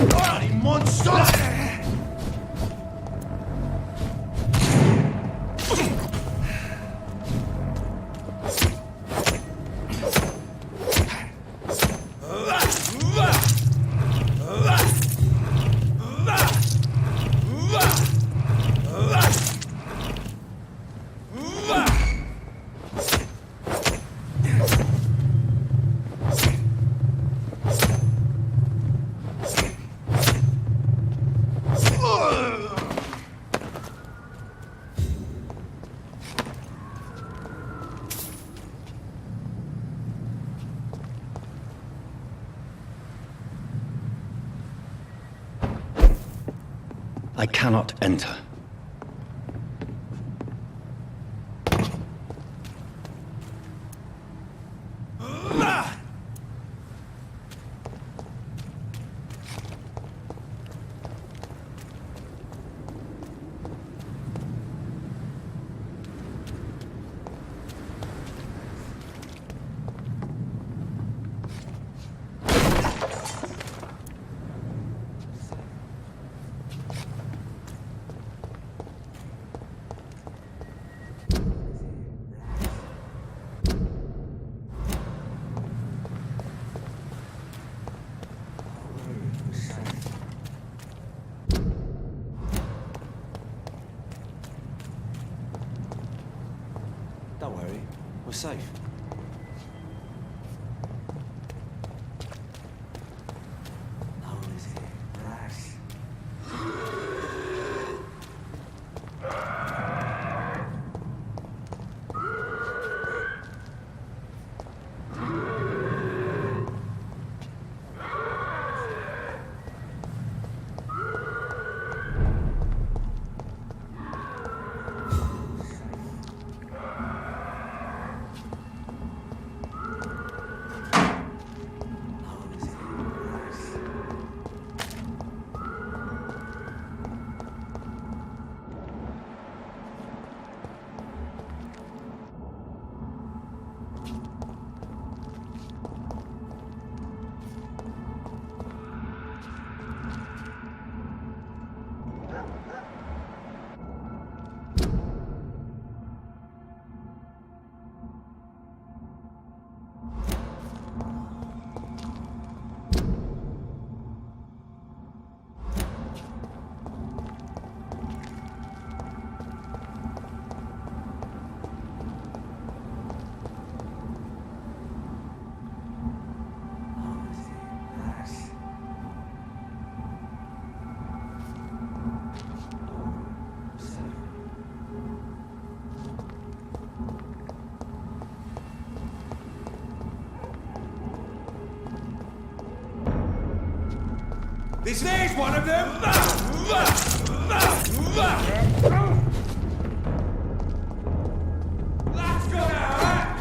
Bloody monster! I cannot enter. Don't worry, we're safe. There's one of them! Let's go now,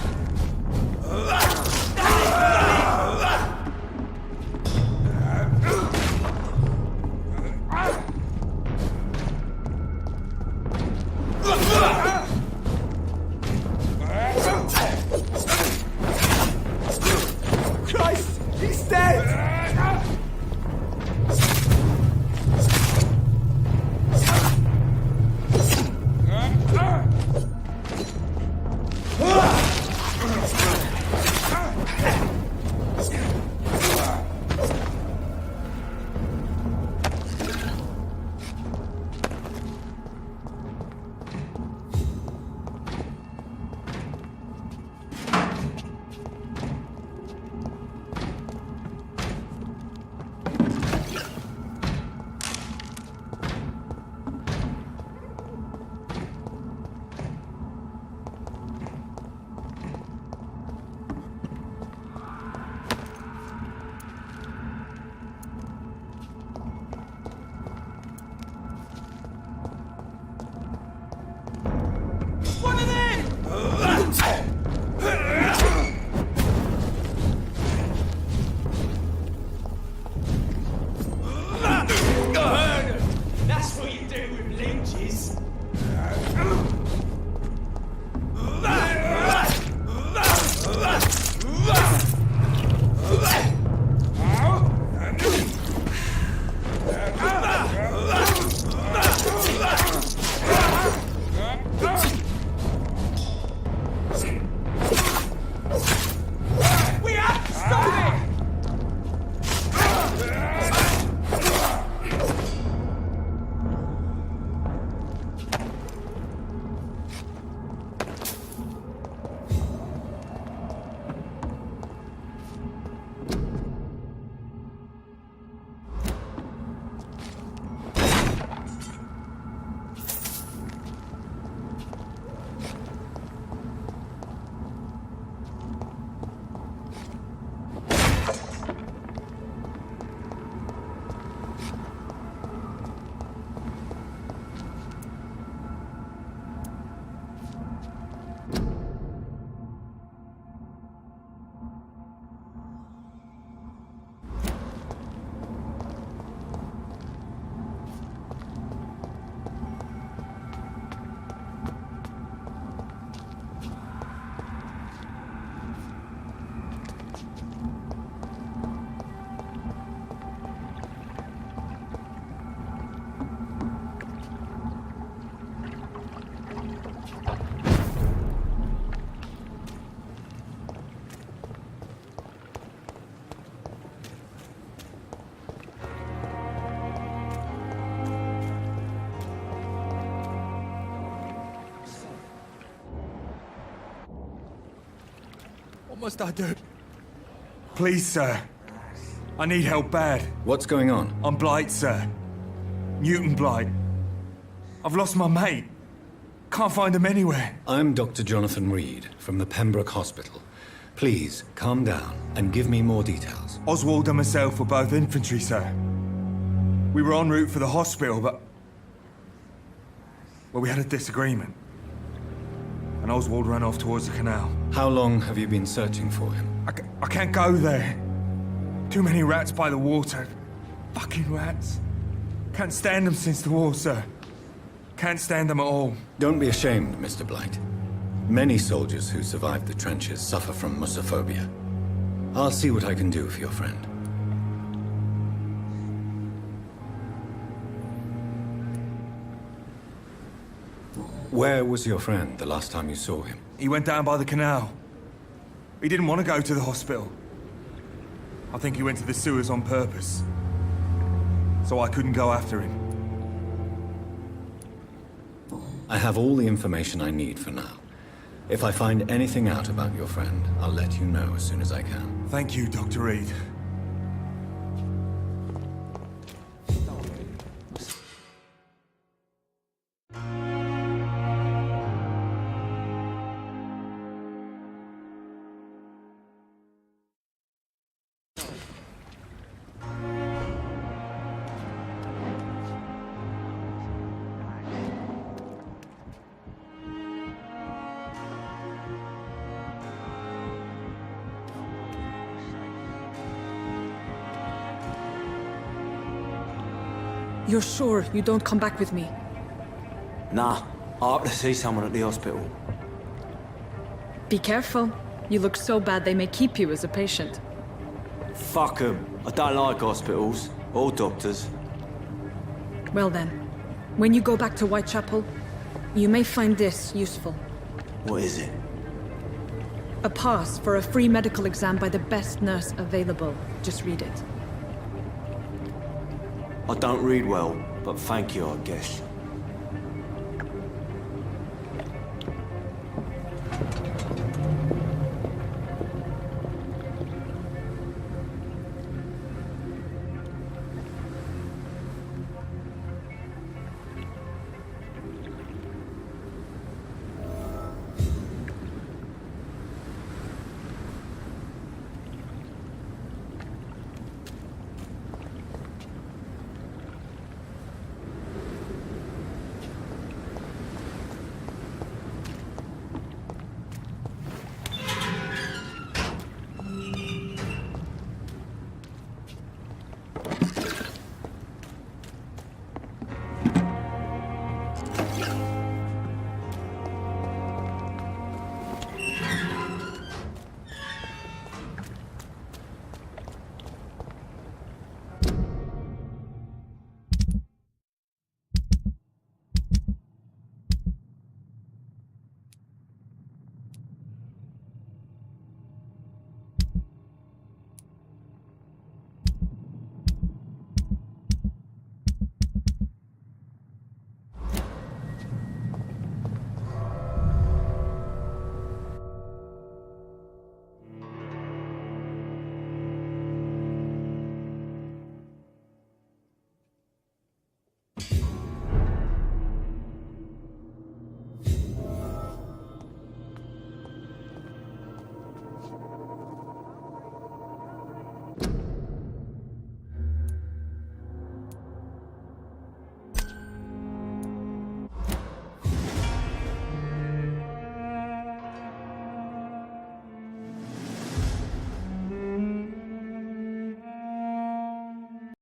Christ! He's dead! must I do? Please, sir. I need help bad. What's going on? I'm Blight, sir. Newton Blight. I've lost my mate. Can't find him anywhere. I'm Dr. Jonathan Reed from the Pembroke Hospital. Please, calm down and give me more details. Oswald and myself were both infantry, sir. We were en route for the hospital, but... well, we had a disagreement. And Oswald ran off towards the canal. How long have you been searching for him? I can't go there. Too many rats by the water. Fucking rats. Can't stand them since the war, sir. Can't stand them at all. Don't be ashamed, Mr. Blight. Many soldiers who survived the trenches suffer from musophobia. I'll see what I can do for your friend. Where was your friend the last time you saw him? He went down by the canal. He didn't want to go to the hospital. I think he went to the sewers on purpose. So I couldn't go after him. I have all the information I need for now. If I find anything out about your friend, I'll let you know as soon as I can. Thank you, Dr. Reed. You're sure you don't come back with me? Nah, I have to see someone at the hospital. Be careful. You look so bad they may keep you as a patient. Fuck 'em. I don't like hospitals. Or doctors. Well then, when you go back to Whitechapel, you may find this useful. What is it? A pass for a free medical exam by the best nurse available. Just read it. I don't read well, but thank you, I guess.